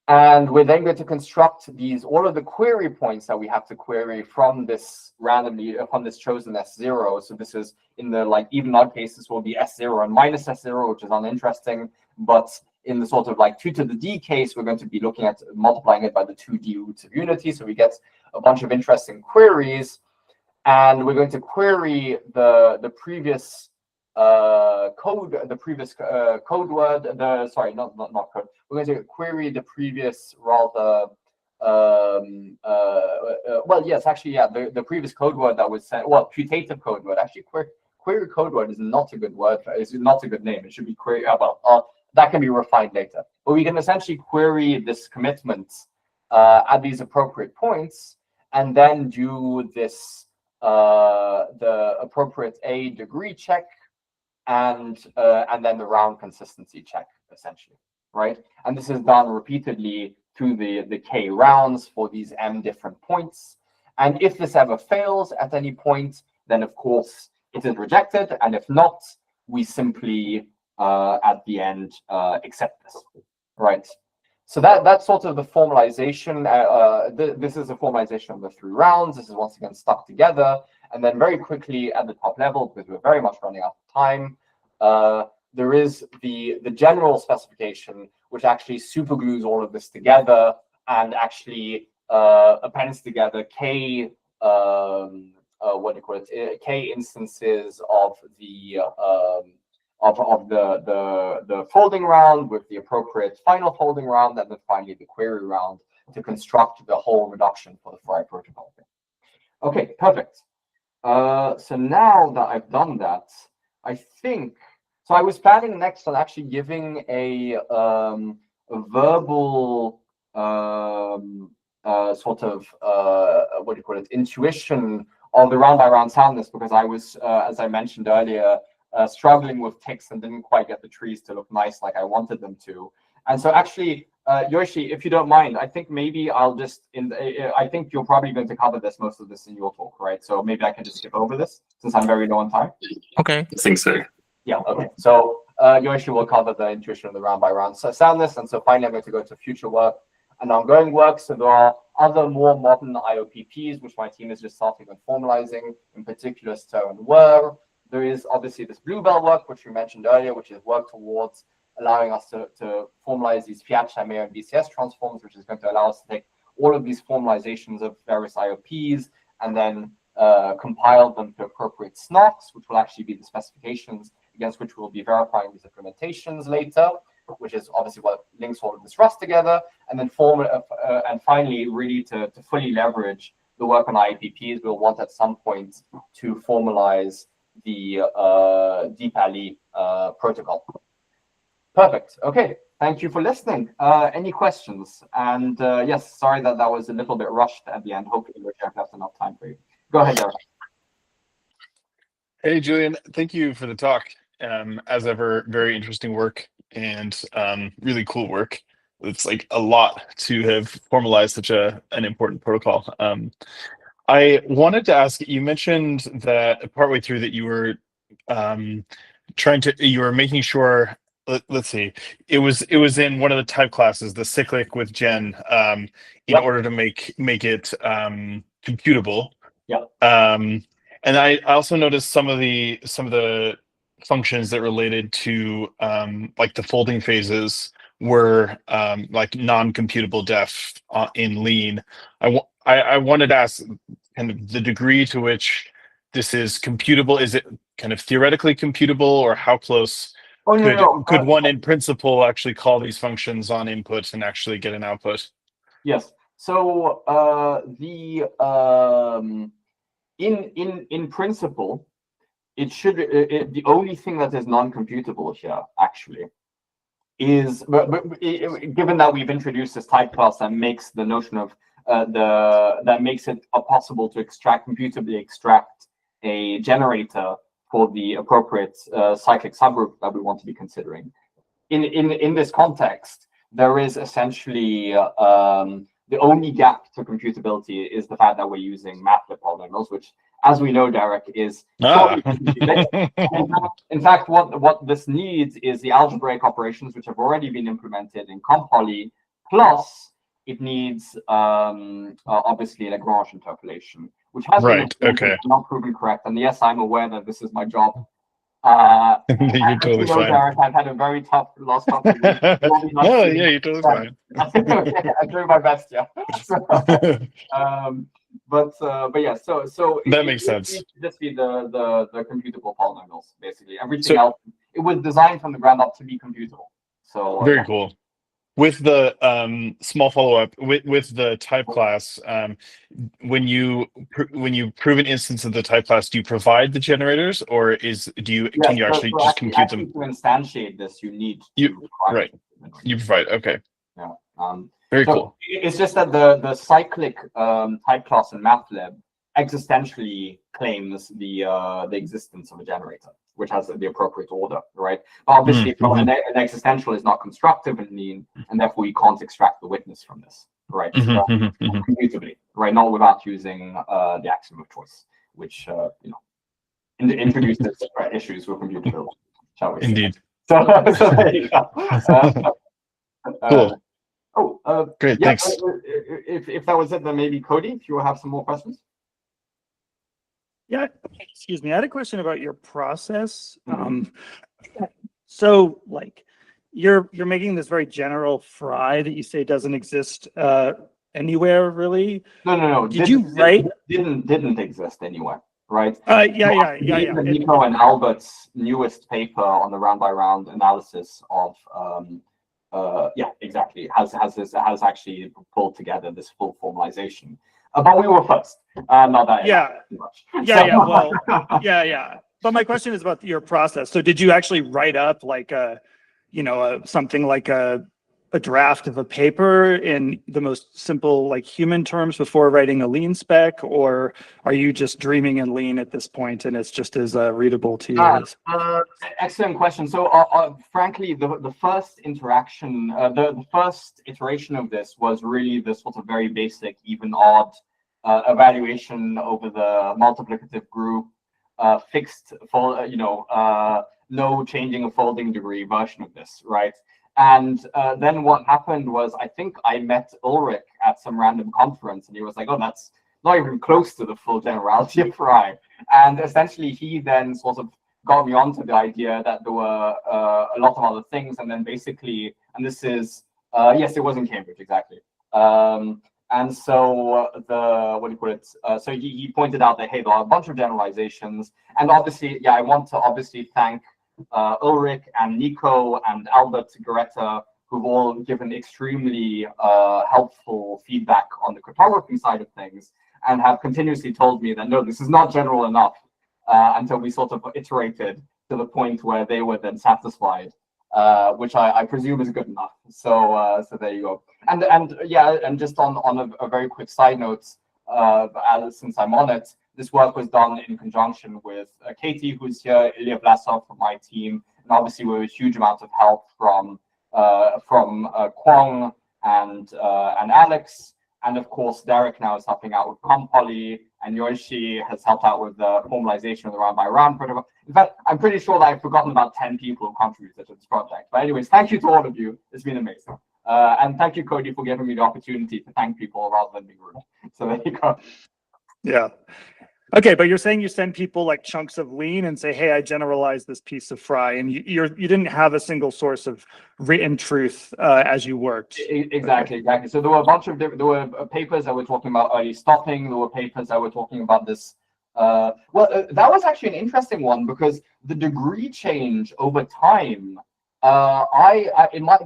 [SPEAKER 2] And we're then going to construct all of the query points that we have to query from this randomly, from this chosen S0. So this is in the like even odd cases will be S0 and minus S0, which is uninteresting. But in the sort of like 2 to the d case, we're going to be looking at multiplying it by the 2d roots of unity. So we get a bunch of interesting queries. And we're going to query the previous code, the previous code word, sorry, not code. We're going to query the previous rather, well, yes, actually, yeah, the previous code word that was sent, well, putative code word. Actually, query code word is not a good word, it's not a good name. It should be query, that can be refined later. But we can essentially query this commitment at these appropriate points, and then do this, the appropriate A degree check, and then the round consistency check, essentially, right? And this is done repeatedly through the k rounds for these m different points. And if this ever fails at any point, then of course it is rejected. And if not, we simply at the end accept this, right? So that's sort of the formalization. This is a formalization of the 3 rounds. This is once again stuck together. And then very quickly at the top level, because we're very much running out of time, there is the general specification, which actually superglues all of this together and actually appends together k what do you call it, k instances of the the folding round with the appropriate final folding round, and then finally the query round to construct the whole reduction for the FRI protocol. Okay, perfect. So now that I've done that, I think, so I was planning next on actually giving a verbal sort of, what do you call it, intuition of the round-by-round soundness, because I was, as I mentioned earlier, struggling with ticks and didn't quite get the trees to look nice like I wanted them to. And so actually, Yoichi, if you don't mind, I think maybe I'll just, I think you're probably going to cover most of this in your talk, right? So maybe I can just skip over this since I'm very low on time.
[SPEAKER 3] Okay.
[SPEAKER 1] I think so.
[SPEAKER 2] Yeah, okay. So Yoichi will cover the intuition of the round-by-round soundness. And so finally, I'm going to go to future work and ongoing work. So there are other more modern IOPPs, which my team is just starting on formalizing, in particular STO and WER. There is obviously this Bluebell work, which we mentioned earlier, which is work towards allowing us to formalize these Fiat, Chimera, and VCS transforms, which is going to allow us to take all of these formalizations of various IOPs and then compile them to appropriate SNARKs, which will actually be the specifications against which we'll be verifying these implementations later, which is obviously what links all of this Rust together. And then and finally, really to fully leverage the work on IOPPs, we'll want at some point to formalize the DeepAli protocol. Perfect. Okay. Thank you for listening. Any questions? And yes, sorry that was a little bit rushed at the end. Hopefully, I've left enough time for you. Go ahead, Derek.
[SPEAKER 3] Hey, Julian. Thank you for the talk. As ever, very interesting work and really cool work. It's like a lot to have formalized such an important protocol. I wanted to ask, you mentioned that partway through that you were you were making sure, let's see, it was in one of the type classes, the cyclic with gen, in order to make it computable. And I also noticed some of the functions that related to like the folding phases were like non-computable def in lean. I wanted to ask kind of the degree to which this is computable. Is it kind of theoretically computable, or how close could one in principle actually call these functions on input and actually get an output?
[SPEAKER 2] Yes. So in principle, it should the only thing that is non-computable here actually is, given that we've introduced this type class that makes the notion of that makes it possible to computably extract a generator for the appropriate cyclic subgroup that we want to be considering. In this context, there is essentially the only gap to computability is the fact that we're using MATLAB polynomials, which, as we know, Derek, is in fact what this needs is the algebraic operations which have already been implemented in CompPoly, plus it needs obviously Lagrange interpolation, which has been not proven correct. And yes, I'm aware that this is my job.
[SPEAKER 3] You're totally fine.
[SPEAKER 2] Derek, I've had a very tough last couple of weeks.
[SPEAKER 3] Oh, yeah, you're totally fine.
[SPEAKER 2] I'm doing my best, yeah. So, but yeah, so
[SPEAKER 3] that makes sense.
[SPEAKER 2] It just be the computable polynomials, basically. Everything else, it was designed from the ground up to be computable. So
[SPEAKER 3] very cool. With the small follow-up with the type class, when you prove an instance of the type class, do you provide the generators, or can you actually just compute them?
[SPEAKER 2] To instantiate this, you need
[SPEAKER 3] you provide. Okay.
[SPEAKER 2] Yeah.
[SPEAKER 3] Very cool.
[SPEAKER 2] It's just that the cyclic type class in MATLAB existentially claims the existence of a generator, which has the appropriate order, right? But obviously, an existential is not constructive and mean, and therefore you can't extract the witness from this, right? Computably, right? Not without using the axiom of choice, which introduces issues with computability, shall we say?
[SPEAKER 3] Indeed.
[SPEAKER 2] So there you go. Cool.
[SPEAKER 3] Great. Thanks.
[SPEAKER 2] If that was it, then maybe Cody, if you will have some more questions.
[SPEAKER 4] Yeah, excuse me. I had a question about your process. So, like, you're making this very general FRI that you say doesn't exist anywhere, really?
[SPEAKER 2] No.
[SPEAKER 4] Did you write?
[SPEAKER 2] Didn't exist anywhere, right?
[SPEAKER 4] Yeah.
[SPEAKER 2] Nico and Albert's newest paper on the round-by-round analysis of exactly has actually pulled together this full formalization. But we were first. Not that.
[SPEAKER 4] But my question is about your process. So did you actually write up like something like a draft of a paper in the most simple, like, human terms before writing a lean spec, or are you just dreaming in lean at this point and it's just as readable to you?
[SPEAKER 2] Excellent question. So frankly, the first interaction, the first iteration of this was really the sort of very basic even odd evaluation over the multiplicative group, fixed for no changing of folding degree version of this, right? And then what happened was, I think I met Ulrich at some random conference, and he was like, "Oh, that's not even close to the full generality of FRI." And essentially, he then sort of got me onto the idea that there were a lot of other things, and then basically, and this is yes, it was in Cambridge, exactly. And so so he pointed out that, hey, there are a bunch of generalizations, and obviously, I want to obviously thank Ulrich and Nico and Albert Garetta, who've all given extremely helpful feedback on the cryptography side of things, and have continuously told me that no, this is not general enough, until we sort of iterated to the point where they were then satisfied, which I presume is good enough. So there you go. And just on a very quick side note, since I'm on it, this work was done in conjunction with Katie, who's here, Ilya Vlasov from my team, and obviously with a huge amount of help from Kwong and Alex, and of course Derek now is helping out with CompPoly, and Yoichi has helped out with the formalization of the round-by-round protocol. In fact, I'm pretty sure that I've forgotten about 10 people who contributed to this project. But anyways, thank you to all of you. It's been amazing. And thank you, Cody, for giving me the opportunity to thank people rather than being rude. So there you go.
[SPEAKER 4] Yeah. Okay, but you're saying you send people like chunks of lean and say, "Hey, I generalized this piece of FRI," and you didn't have a single source of written truth as you worked.
[SPEAKER 2] Exactly. So there were a bunch of there were papers that were talking about early stopping. There were papers that were talking about this. That was actually an interesting one because the degree change over time. It might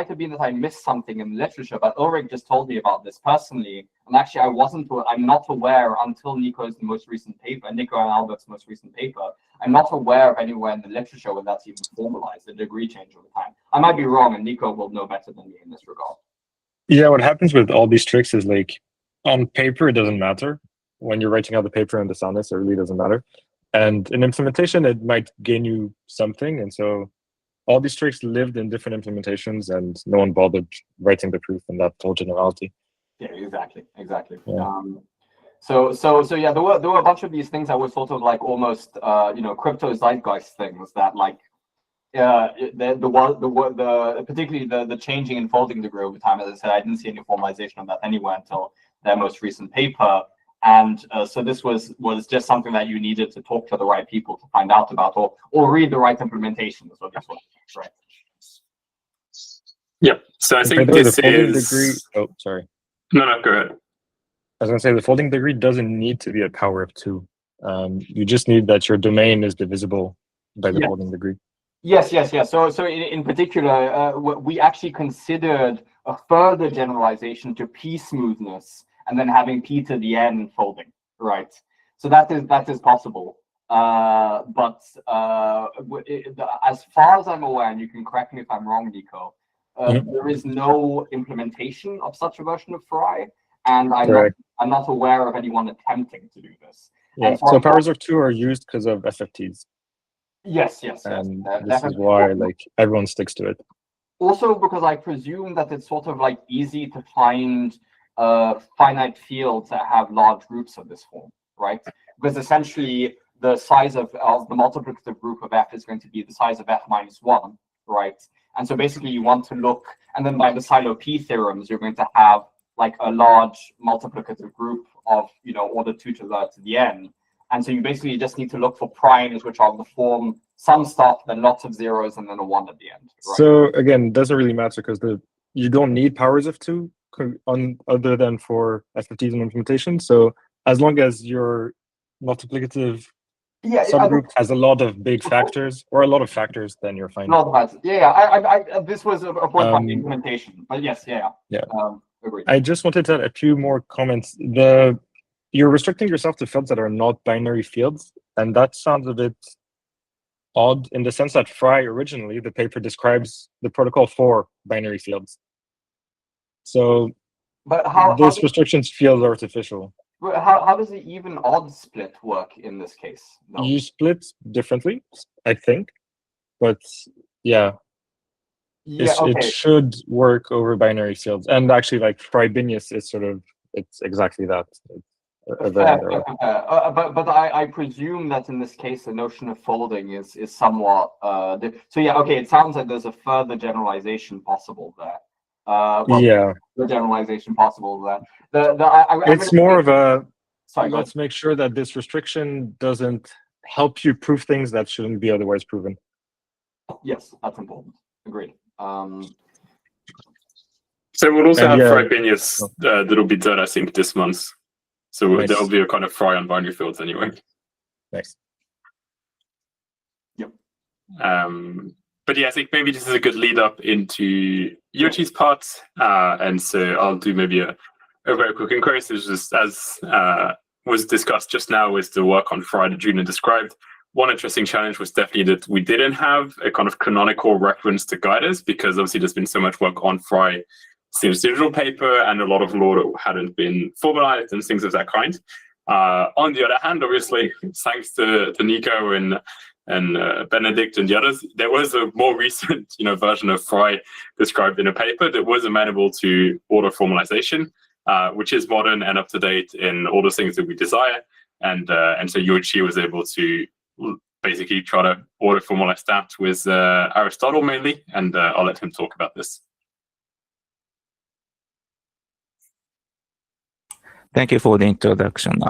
[SPEAKER 2] have been that I missed something in the literature, but Ulrich just told me about this personally, and actually I'm not aware until Nico and Albert's most recent paper. I'm not aware of anywhere in the literature where that's even formalized, the degree change over time. I might be wrong, and Nico will know better than me in this regard.
[SPEAKER 5] Yeah, what happens with all these tricks is like on paper, it doesn't matter. When you're writing out the paper and the soundness, it really doesn't matter. And in implementation, it might gain you something. And so all these tricks lived in different implementations, and no one bothered writing the proof in that whole generality.
[SPEAKER 2] Yeah, exactly.
[SPEAKER 5] Yeah.
[SPEAKER 2] So yeah, there were a bunch of these things that were sort of like almost crypto zeitgeist things that like particularly the changing and folding degree over time. As I said, I didn't see any formalization of that anywhere until their most recent paper. And so this was just something that you needed to talk to the right people to find out about, or read the right implementation. That's what this was, right?
[SPEAKER 1] Yeah. So I think this is.
[SPEAKER 5] Oh, sorry.
[SPEAKER 1] No, go ahead.
[SPEAKER 5] I was going to say the folding degree doesn't need to be a power of 2. You just need that your domain is divisible by the folding degree.
[SPEAKER 2] Yes. So in particular, we actually considered a further generalization to P smoothness, and then having P to the N folding, right? So that is possible. But as far as I'm aware, and you can correct me if I'm wrong, Nico, there is no implementation of such a version of FRI, and I'm not aware of anyone attempting to do this.
[SPEAKER 5] Yeah. So powers of 2 are used because of FFTs.
[SPEAKER 2] Yes.
[SPEAKER 5] And this is why like everyone sticks to it.
[SPEAKER 2] Also because I presume that it's sort of like easy to find finite fields that have large groups of this form, right? Because essentially the size of the multiplicative group of F is going to be the size of F minus 1, right? And so basically you want to look, and then by the silo P theorems, you're going to have like a large multiplicative group of, order 2 to the N. And so you basically just need to look for primes, which are the form some stuff, then lots of zeros, and then a 1 at the end. Right?
[SPEAKER 5] So again, it doesn't really matter because you don't need powers of 2 other than for FFTs and implementation. So as long as your multiplicative subgroup has a lot of big factors or a lot of factors, then you're fine.
[SPEAKER 2] This was a point on the implementation, but yes, agreed.
[SPEAKER 5] I just wanted to add a few more comments. You're restricting yourself to fields that are not binary fields, and that sounds a bit odd in the sense that FRI originally, the paper describes the protocol for binary fields. So this restrictions feels artificial.
[SPEAKER 2] How does the even odd split work in this case? No.
[SPEAKER 5] You split differently, I think, but it should work over binary fields. And actually, like FRI Binius is it's exactly that.
[SPEAKER 2] But I presume that in this case the notion of folding is somewhat it sounds like there's a further generalization possible there. The generalization possible there.
[SPEAKER 5] It's more of a let's make sure that this restriction doesn't help you prove things that shouldn't be otherwise proven.
[SPEAKER 2] Yes, that's important. Agreed.
[SPEAKER 1] So we'll also have FRI Binius that'll be done, I think, this month. So nice. There'll be a kind of FRI on binary fields anyway.
[SPEAKER 5] Nice.
[SPEAKER 2] Yep.
[SPEAKER 1] But I think maybe this is a good lead up into Yoichi's part. And so I'll do maybe a very quick inquiry. So just as was discussed just now with the work on FRI that Julian described, one interesting challenge was definitely that we didn't have a kind of canonical reference to guide us, because obviously there's been so much work on FRI since digital paper and a lot of law that hadn't been formalized and things of that kind. On the other hand, obviously, thanks to Nico and Benedict and the others, there was a more recent version of FRI described in a paper that was amenable to auto-formalization, which is modern and up to date in all the things that we desire. And so Yoichi was able to basically try to auto-formalize that with Aristotle mainly, and I'll let him talk about this.
[SPEAKER 6] Thank you for the introduction.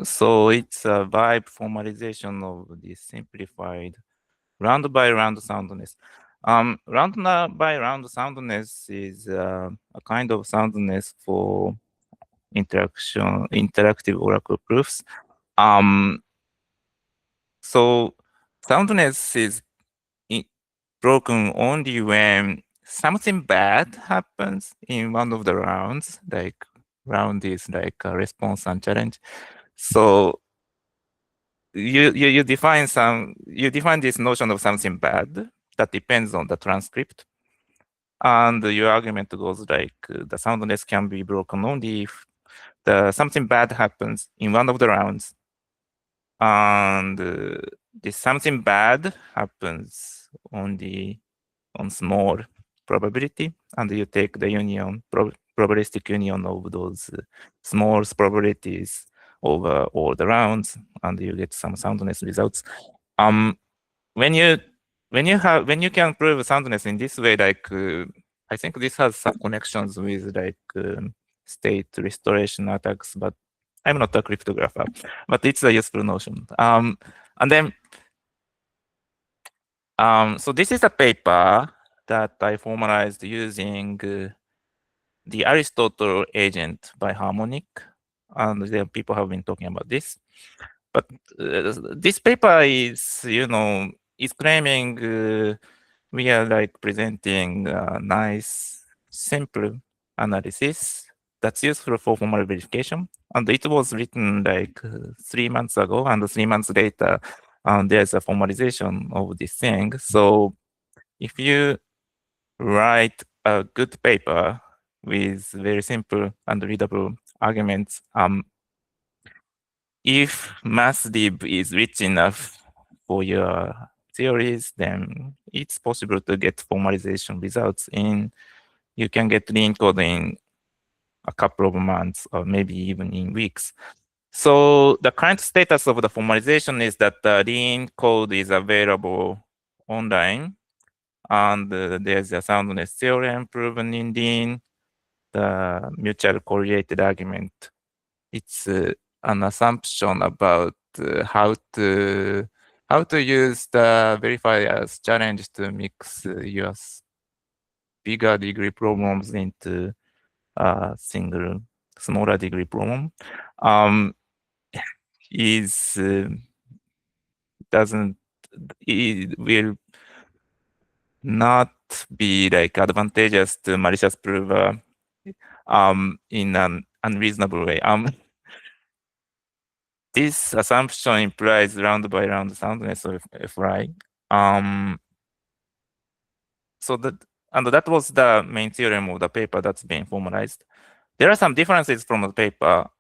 [SPEAKER 6] So it's a vibe formalization of the simplified round-by-round soundness. Round-by-round soundness is a kind of soundness for interactive oracle proofs. So soundness is broken only when something bad happens in one of the rounds, like round is like a response and challenge. So you define this notion of something bad that depends on the transcript, and your argument goes like the soundness can be broken only if something bad happens in one of the rounds, and this something bad happens only on small probability, and you take the union, probabilistic union of those small probabilities over all the rounds, and you get some soundness results. When you can prove soundness in this way, like I think this has some connections with like state restoration attacks, but I'm not a cryptographer, but it's a useful notion. And then, so this is a paper that I formalized using the Aristotle agent by harmonic, and there people have been talking about this. But this paper is, is claiming we are like presenting a nice, simple analysis that's useful for formal verification. And it was written like 3 months ago, and 3 months later, there's a formalization of this thing. So if you write a good paper with very simple and readable arguments, if MathLib is rich enough for your theories, then it's possible to get formalization results you can get lean code in a couple of months or maybe even in weeks. So the current status of the formalization is that the lean code is available online, and there's a soundness theorem proven in lean, the mutual correlated argument. It's an assumption about how to use the verifier's challenge to mix your bigger degree problems into a single smaller degree problem. It will not be like advantageous to malicious prover in an unreasonable way. This assumption implies round by round soundness of FRI. So that was the main theorem of the paper that's being formalized. There are some differences from the paper.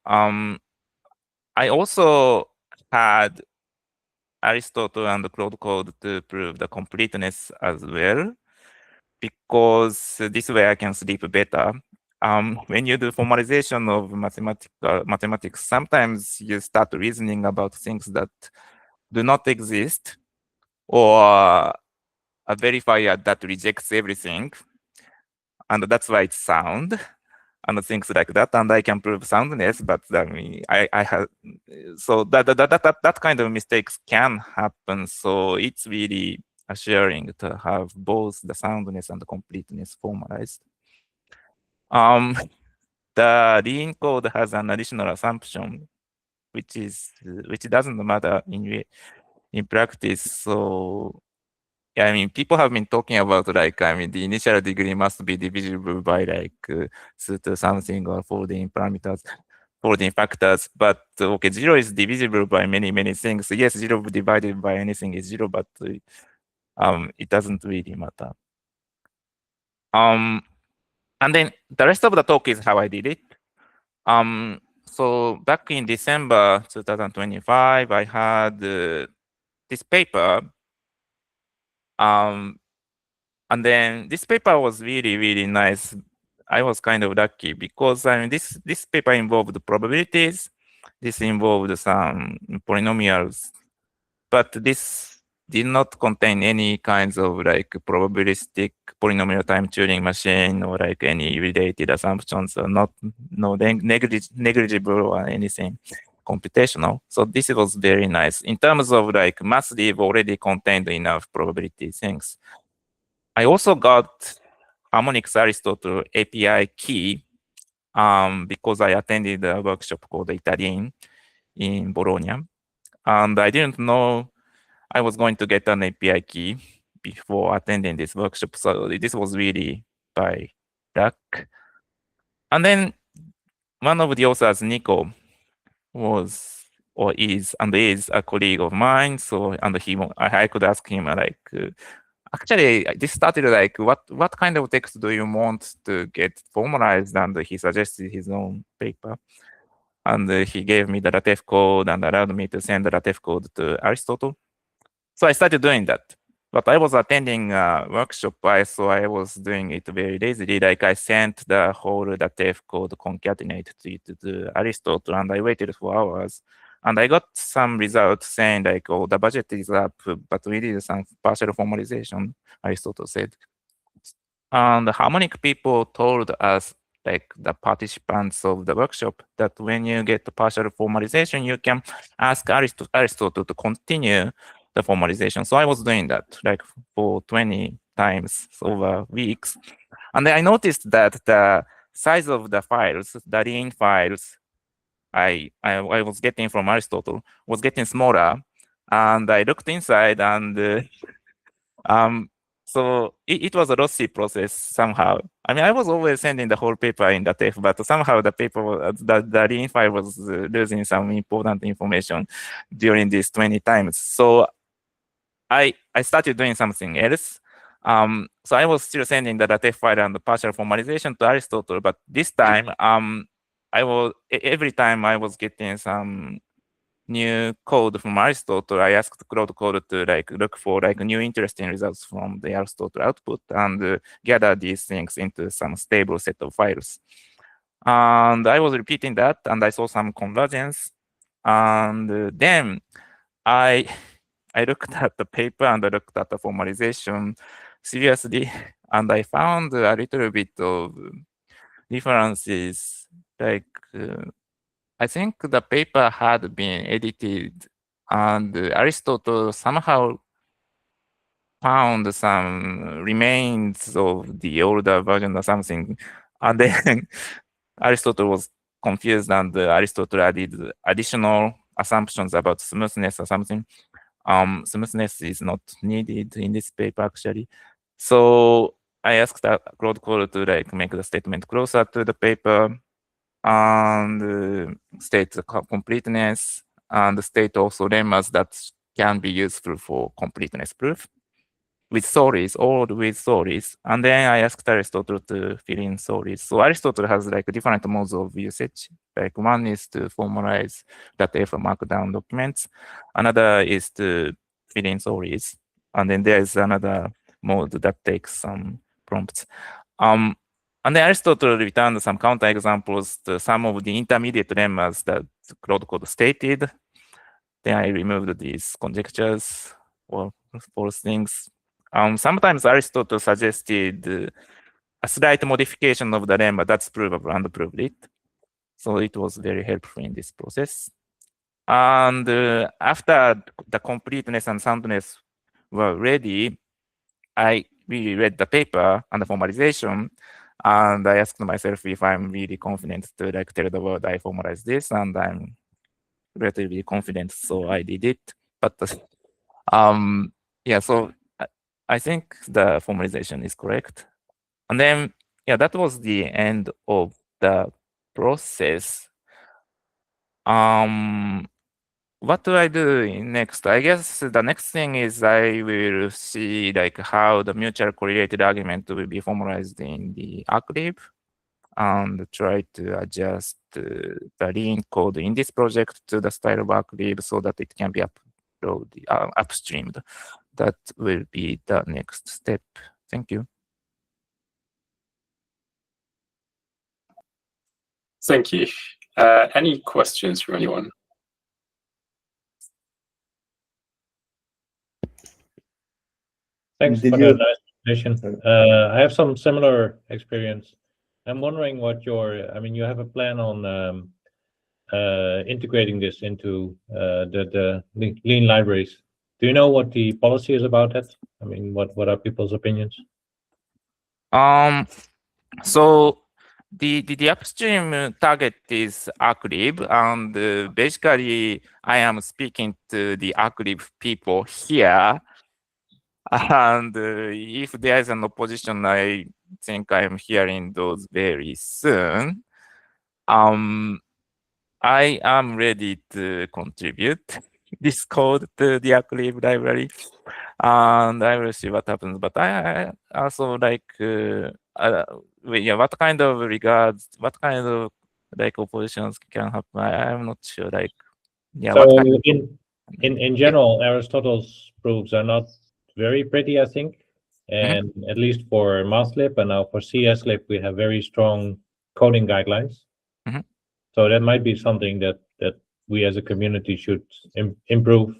[SPEAKER 6] I also had Aristotle and Claude Code to prove the completeness as well, because this way I can sleep better. When you do formalization of mathematics, sometimes you start reasoning about things that do not exist, or a verifier that rejects everything, and that's why it's sound, and things like that. And I can prove soundness, but I mean, I have so that kind of mistakes can happen. So it's really assuring to have both the soundness and the completeness formalized. The lean code has an additional assumption, which doesn't matter in practice. So yeah, I mean, people have been talking about like, I mean, the initial degree must be divisible by like something or folding parameters, folding factors. But okay, 0 is divisible by many things. So yes, 0 divided by anything is 0, but it doesn't really matter. And then the rest of the talk is how I did it. So back in December 2025, I had this paper. And then this paper was really nice. I was kind of lucky because I mean this paper involved probabilities. This involved some polynomials, but this did not contain any kinds of like probabilistic polynomial time Turing machine or like any related assumptions, or no negligible or anything computational. So this was very nice. In terms of like MathLib already contained enough probability things. I also got Harmonics Aristotle API key because I attended a workshop called Italian in Bologna. And I didn't know I was going to get an API key before attending this workshop. So this was really by luck. And then one of the authors, Nico, was or is a colleague of mine. So, and I could ask him like, actually, this started like, what kind of text do you want to get formalized? And he suggested his own paper. And he gave me the LaTeX code and allowed me to send the LaTeX code to Aristotle. So I started doing that. But I was attending a workshop, so I was doing it very lazily. Like I sent the whole LaTeX code concatenated to Aristotle, and I waited for hours. And I got some results saying like, oh, the budget is up, but we did some partial formalization, Aristotle said. And harmonic people told us, like the participants of the workshop, that when you get the partial formalization, you can ask Aristotle to continue the formalization. So I was doing that like for 20 times over weeks. And then I noticed that the size of the files, the lean files I was getting from Aristotle was getting smaller. And I looked inside, and so it was a lossy process somehow. I mean, I was always sending the whole paper in LaTeX, but somehow the paper, the lean file was losing some important information during these 20 times. So I started doing something else. So I was still sending the LaTeX file and the partial formalization to Aristotle, but this time, every time I was getting some new code from Aristotle, I asked Cloud Code to like look for like new interesting results from the Aristotle output and gather these things into some stable set of files. And I was repeating that, and I saw some convergence. And then I looked at the paper and I looked at the formalization seriously, and I found a little bit of differences. Like I think the paper had been edited, and Aristotle somehow found some remains of the older version or something, and then Aristotle was confused, and Aristotle added additional assumptions about smoothness or something. Smoothness is not needed in this paper actually. So I asked Cloud Code to like make the statement closer to the paper and state the completeness, and state also lemmas that can be useful for completeness proof with stories or with stories. And then I asked Aristotle to fill in stories. So Aristotle has like different modes of usage. Like one is to formalize LaTeX markdown documents. Another is to fill in stories. And then there is another mode that takes some prompts. And then Aristotle returned some counterexamples to some of the intermediate lemmas that Cloud Code stated. Then I removed these conjectures or false things. Sometimes Aristotle suggested a slight modification of the lemma that's provable and proved it. So it was very helpful in this process. And after the completeness and soundness were ready, I really read the paper and the formalization, and I asked myself if I'm really confident to like tell the world I formalized this, and I'm relatively confident, so I did it. But yeah, so I think the formalization is correct. And then, yeah, that was the end of the process. What do I do next? I guess the next thing is I will see like how the mutual correlated argument will be formalized in the ArkLib and try to adjust the lean code in this project to the style of ArkLib so that it can be upstreamed. That will be the next step. Thank you.
[SPEAKER 1] Thank you. Any questions from anyone?
[SPEAKER 7] Thanks for the nice presentation. I have some similar experience. I'm wondering what I mean, you have a plan on integrating this into the lean libraries. Do you know what the policy is about that? I mean, what are people's opinions?
[SPEAKER 6] So the upstream target is ArkLib, and basically I am speaking to the ArkLib people here. And if there is an opposition, I think I am hearing those very soon. I am ready to contribute this code to the ArkLib library, and I will see what happens. But I also like, yeah, what kind of regards, what kind of like oppositions can happen? I'm not sure. Like, yeah.
[SPEAKER 7] So
[SPEAKER 6] What kind of,
[SPEAKER 7] in general, Aristotle's proofs are not very pretty, I think. And at least for MathLib and now for CSLib, we have very strong coding guidelines. So that might be something that we as a community should improve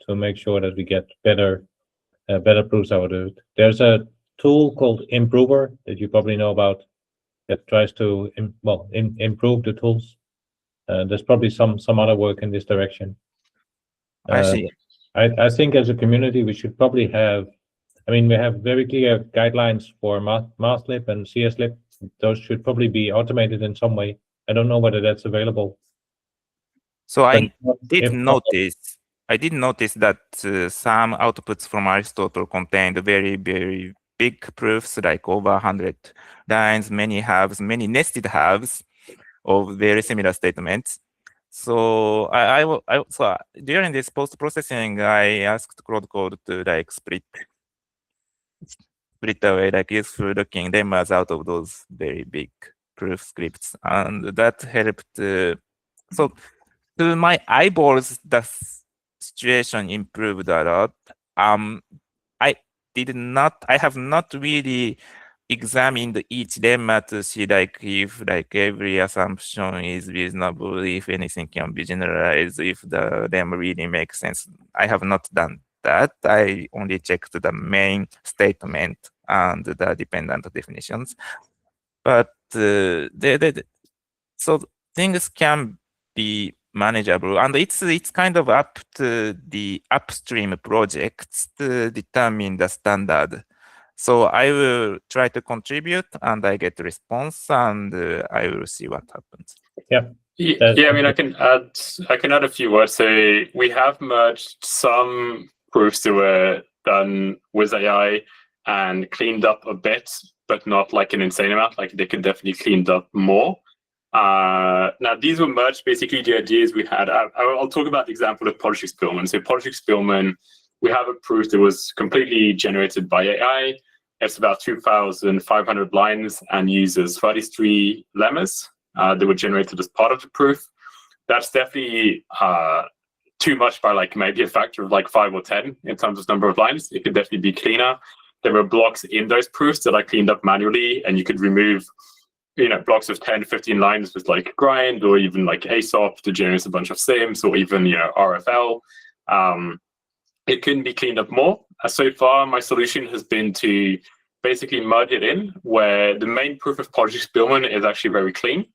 [SPEAKER 7] to make sure that we get better proofs out of it. There's a tool called Improver that you probably know about that tries to improve the tools. There's probably some other work in this direction.
[SPEAKER 6] I see.
[SPEAKER 7] I think as a community we should probably have. I mean, we have very clear guidelines for MathLib and CSLib. Those should probably be automated in some way. I don't know whether that's available.
[SPEAKER 6] So I did notice that some outputs from Aristotle contained very, very big proofs, like over 100 lines, many halves, many nested halves of very similar statements. So so during this post-processing, I asked Claude Code to like split away like useful looking lemmas out of those very big proof scripts, and that helped. So to my eyeballs, the situation improved a lot. I have not really examined each lemma to see like if like every assumption is reasonable, if anything can be generalized, if the lemma really makes sense. I have not done that. I only checked the main statement and the dependent definitions. But so things can be manageable, and it's kind of up to the upstream projects to determine the standard. So I will try to contribute, and I get a response, and I will see what happens.
[SPEAKER 7] Yeah.
[SPEAKER 1] Yeah, I mean, I can add a few words. So we have merged some proofs that were done with AI and cleaned up a bit, but not like an insane amount. Like they could definitely cleaned up more. Now these were merged. Basically, the ideas we had. I'll talk about the example of Podolsky-Spillman. So Podolsky-Spillman, we have a proof that was completely generated by AI. It's about 2,500 lines and uses 33 lemmas that were generated as part of the proof. That's definitely too much by like maybe a factor of like 5 or 10 in terms of number of lines. It could definitely be cleaner. There were blocks in those proofs that I cleaned up manually, and you could remove, blocks of 10 to 15 lines with like grind or even like ASOP to generate a bunch of sims, or even RFL. It can be cleaned up more. So far, my solution has been to basically merge it in, where the main proof of Podolsky-Spillman is actually very clean,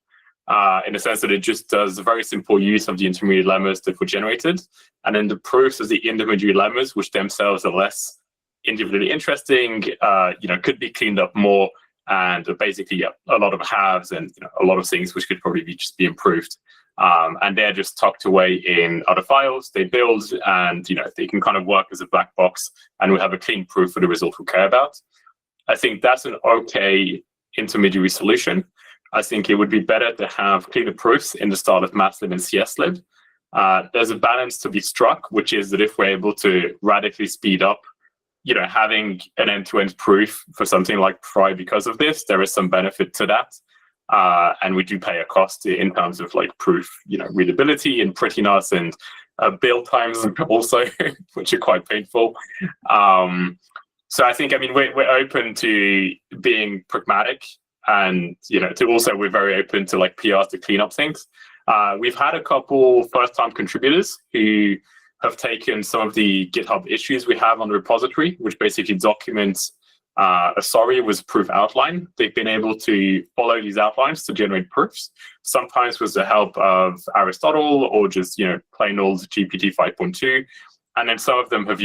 [SPEAKER 1] in the sense that it just does a very simple use of the intermediate lemmas that were generated. And then the proofs of the intermediate lemmas, which themselves are less individually interesting, could be cleaned up more. And basically, a lot of halves and a lot of things which could probably just be improved. And they're just tucked away in other files. They build, and they can kind of work as a black box, and we have a clean proof for the result we care about. I think that's an okay intermediary solution. I think it would be better to have cleaner proofs in the style of MathLib and CSLib. There's a balance to be struck, which is that if we're able to radically speed up having an end-to-end proof for something like FRI because of this, there is some benefit to that. And we do pay a cost in terms of like proof, readability and prettiness, and build times also, which are quite painful. So I think, we're open to being pragmatic, and we're very open to like PRs to clean up things. We've had a couple first-time contributors who have taken some of the GitHub issues we have on the repository, which basically documents a sorry with proof outline. They've been able to follow these outlines to generate proofs, sometimes with the help of Aristotle or just plain old GPT 5.2. And then some of them have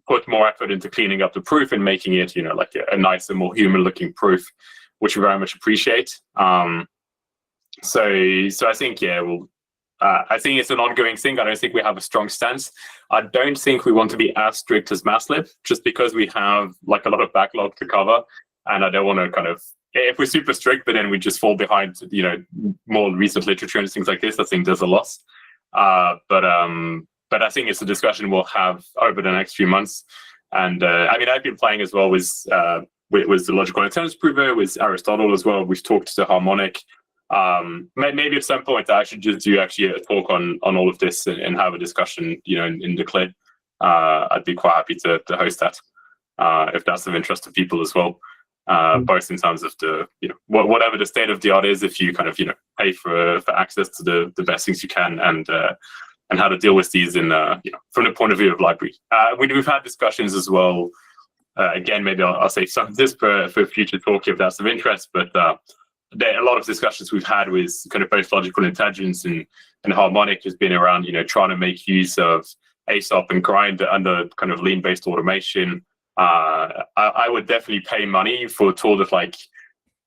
[SPEAKER 1] put more effort into cleaning up the proof and making it like a nicer, more human looking proof, which we very much appreciate. So I think I think it's an ongoing thing. I don't think we have a strong stance. I don't think we want to be as strict as MathLib, just because we have like a lot of backlog to cover, and I don't want to kind of if we're super strict, but then we just fall behind, more recent literature and things like this, I think there's a loss. But I think it's a discussion we'll have over the next few months. And I've been playing as well with the logical alternatives prover, with Aristotle as well. We've talked to Harmonic. Maybe at some point I should just do actually a talk on all of this and have a discussion, in the clip. I'd be quite happy to host that if that's of interest to people as well. Both in terms of the, whatever the state of the art is, if you kind of, pay for access to the best things you can, and how to deal with these in, from the point of view of library. We've had discussions as well. Again, maybe I'll save some of this for future talk if that's of interest, but there are a lot of discussions we've had with kind of both logical intelligence and Harmonic has been around, trying to make use of ASOP and grind under kind of lean-based automation. I would definitely pay money for a tool that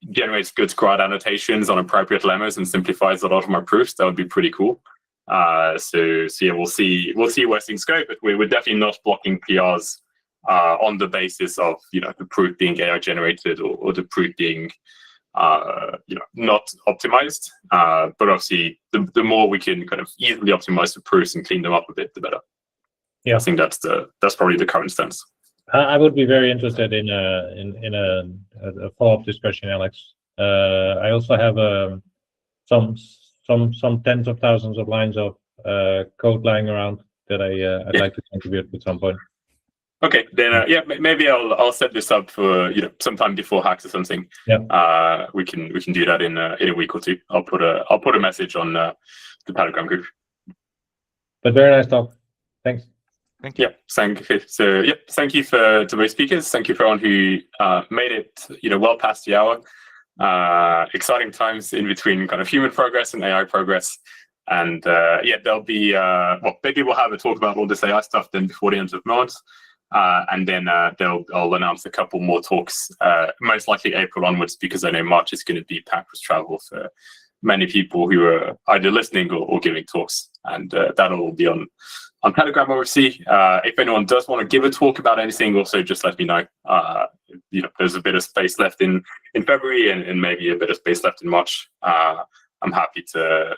[SPEAKER 1] generates good scribe annotations on appropriate lemmas and simplifies a lot of my proofs. That would be pretty cool. So yeah, we'll see where things go, but we're definitely not blocking PRs on the basis of the proof being AI generated or the proof being not optimized. But obviously, the more we can kind of easily optimize the proofs and clean them up a bit, the better.
[SPEAKER 7] Yeah,
[SPEAKER 1] I think that's probably the current stance.
[SPEAKER 7] I would be very interested in a follow-up discussion, Alex. I also have some tens of thousands of lines of code lying around that I'd like to contribute at some point.
[SPEAKER 1] Okay, then maybe I'll set this up for sometime before Hacks or something.
[SPEAKER 7] Yeah,
[SPEAKER 1] we can do that in a week or two. I'll put a message on the Telegram group.
[SPEAKER 7] But very nice talk. Thanks.
[SPEAKER 6] Thank you.
[SPEAKER 1] Yeah, thank you. So thank you to both speakers. Thank you for everyone who made it well past the hour. Exciting times in between kind of human progress and AI progress. And there'll be maybe we'll have a talk about all this AI stuff then before the end of March. And then I'll announce a couple more talks, most likely April onwards, because I know March is going to be packed with travel for many people who are either listening or giving talks. And that'll all be on Telegram, obviously. If anyone does want to give a talk about anything, also just let me know. There's a bit of space left in February and maybe a bit of space left in March. I'm happy to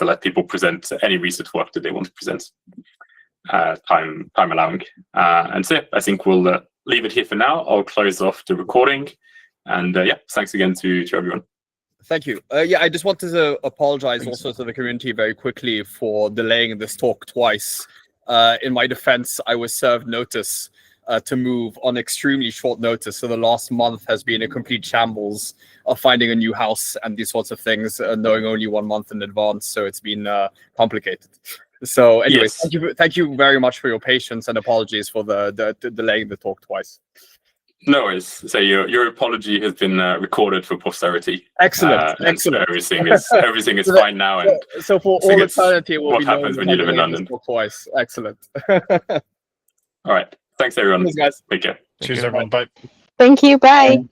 [SPEAKER 1] let people present any research work that they want to present, time allowing. And so I think we'll leave it here for now. I'll close off the recording. And thanks again to everyone.
[SPEAKER 8] Thank you. I just wanted to apologize also to the community very quickly for delaying this talk twice. In my defense, I was served notice to move on extremely short notice. So the last month has been a complete shambles of finding a new house and these sorts of things, knowing only 1 month in advance. So it's been complicated. So anyway,
[SPEAKER 1] Yes.
[SPEAKER 8] Thank you very much for your patience and apologies for the delaying the talk twice.
[SPEAKER 1] No worries. So your apology has been recorded for posterity.
[SPEAKER 8] Excellent.
[SPEAKER 1] Excellent. So everything is fine now. And
[SPEAKER 8] So for
[SPEAKER 1] think
[SPEAKER 8] all
[SPEAKER 1] it's
[SPEAKER 8] eternity, it will
[SPEAKER 1] what
[SPEAKER 8] be
[SPEAKER 1] happens
[SPEAKER 8] known
[SPEAKER 1] when you
[SPEAKER 8] that
[SPEAKER 1] live in
[SPEAKER 8] I delayed this
[SPEAKER 1] London.
[SPEAKER 8] talk twice. Excellent.
[SPEAKER 1] all right. Thanks everyone.
[SPEAKER 8] Thanks, guys.
[SPEAKER 1] Take care.
[SPEAKER 3] Cheers, everyone. Bye.
[SPEAKER 9] Thank you. Bye.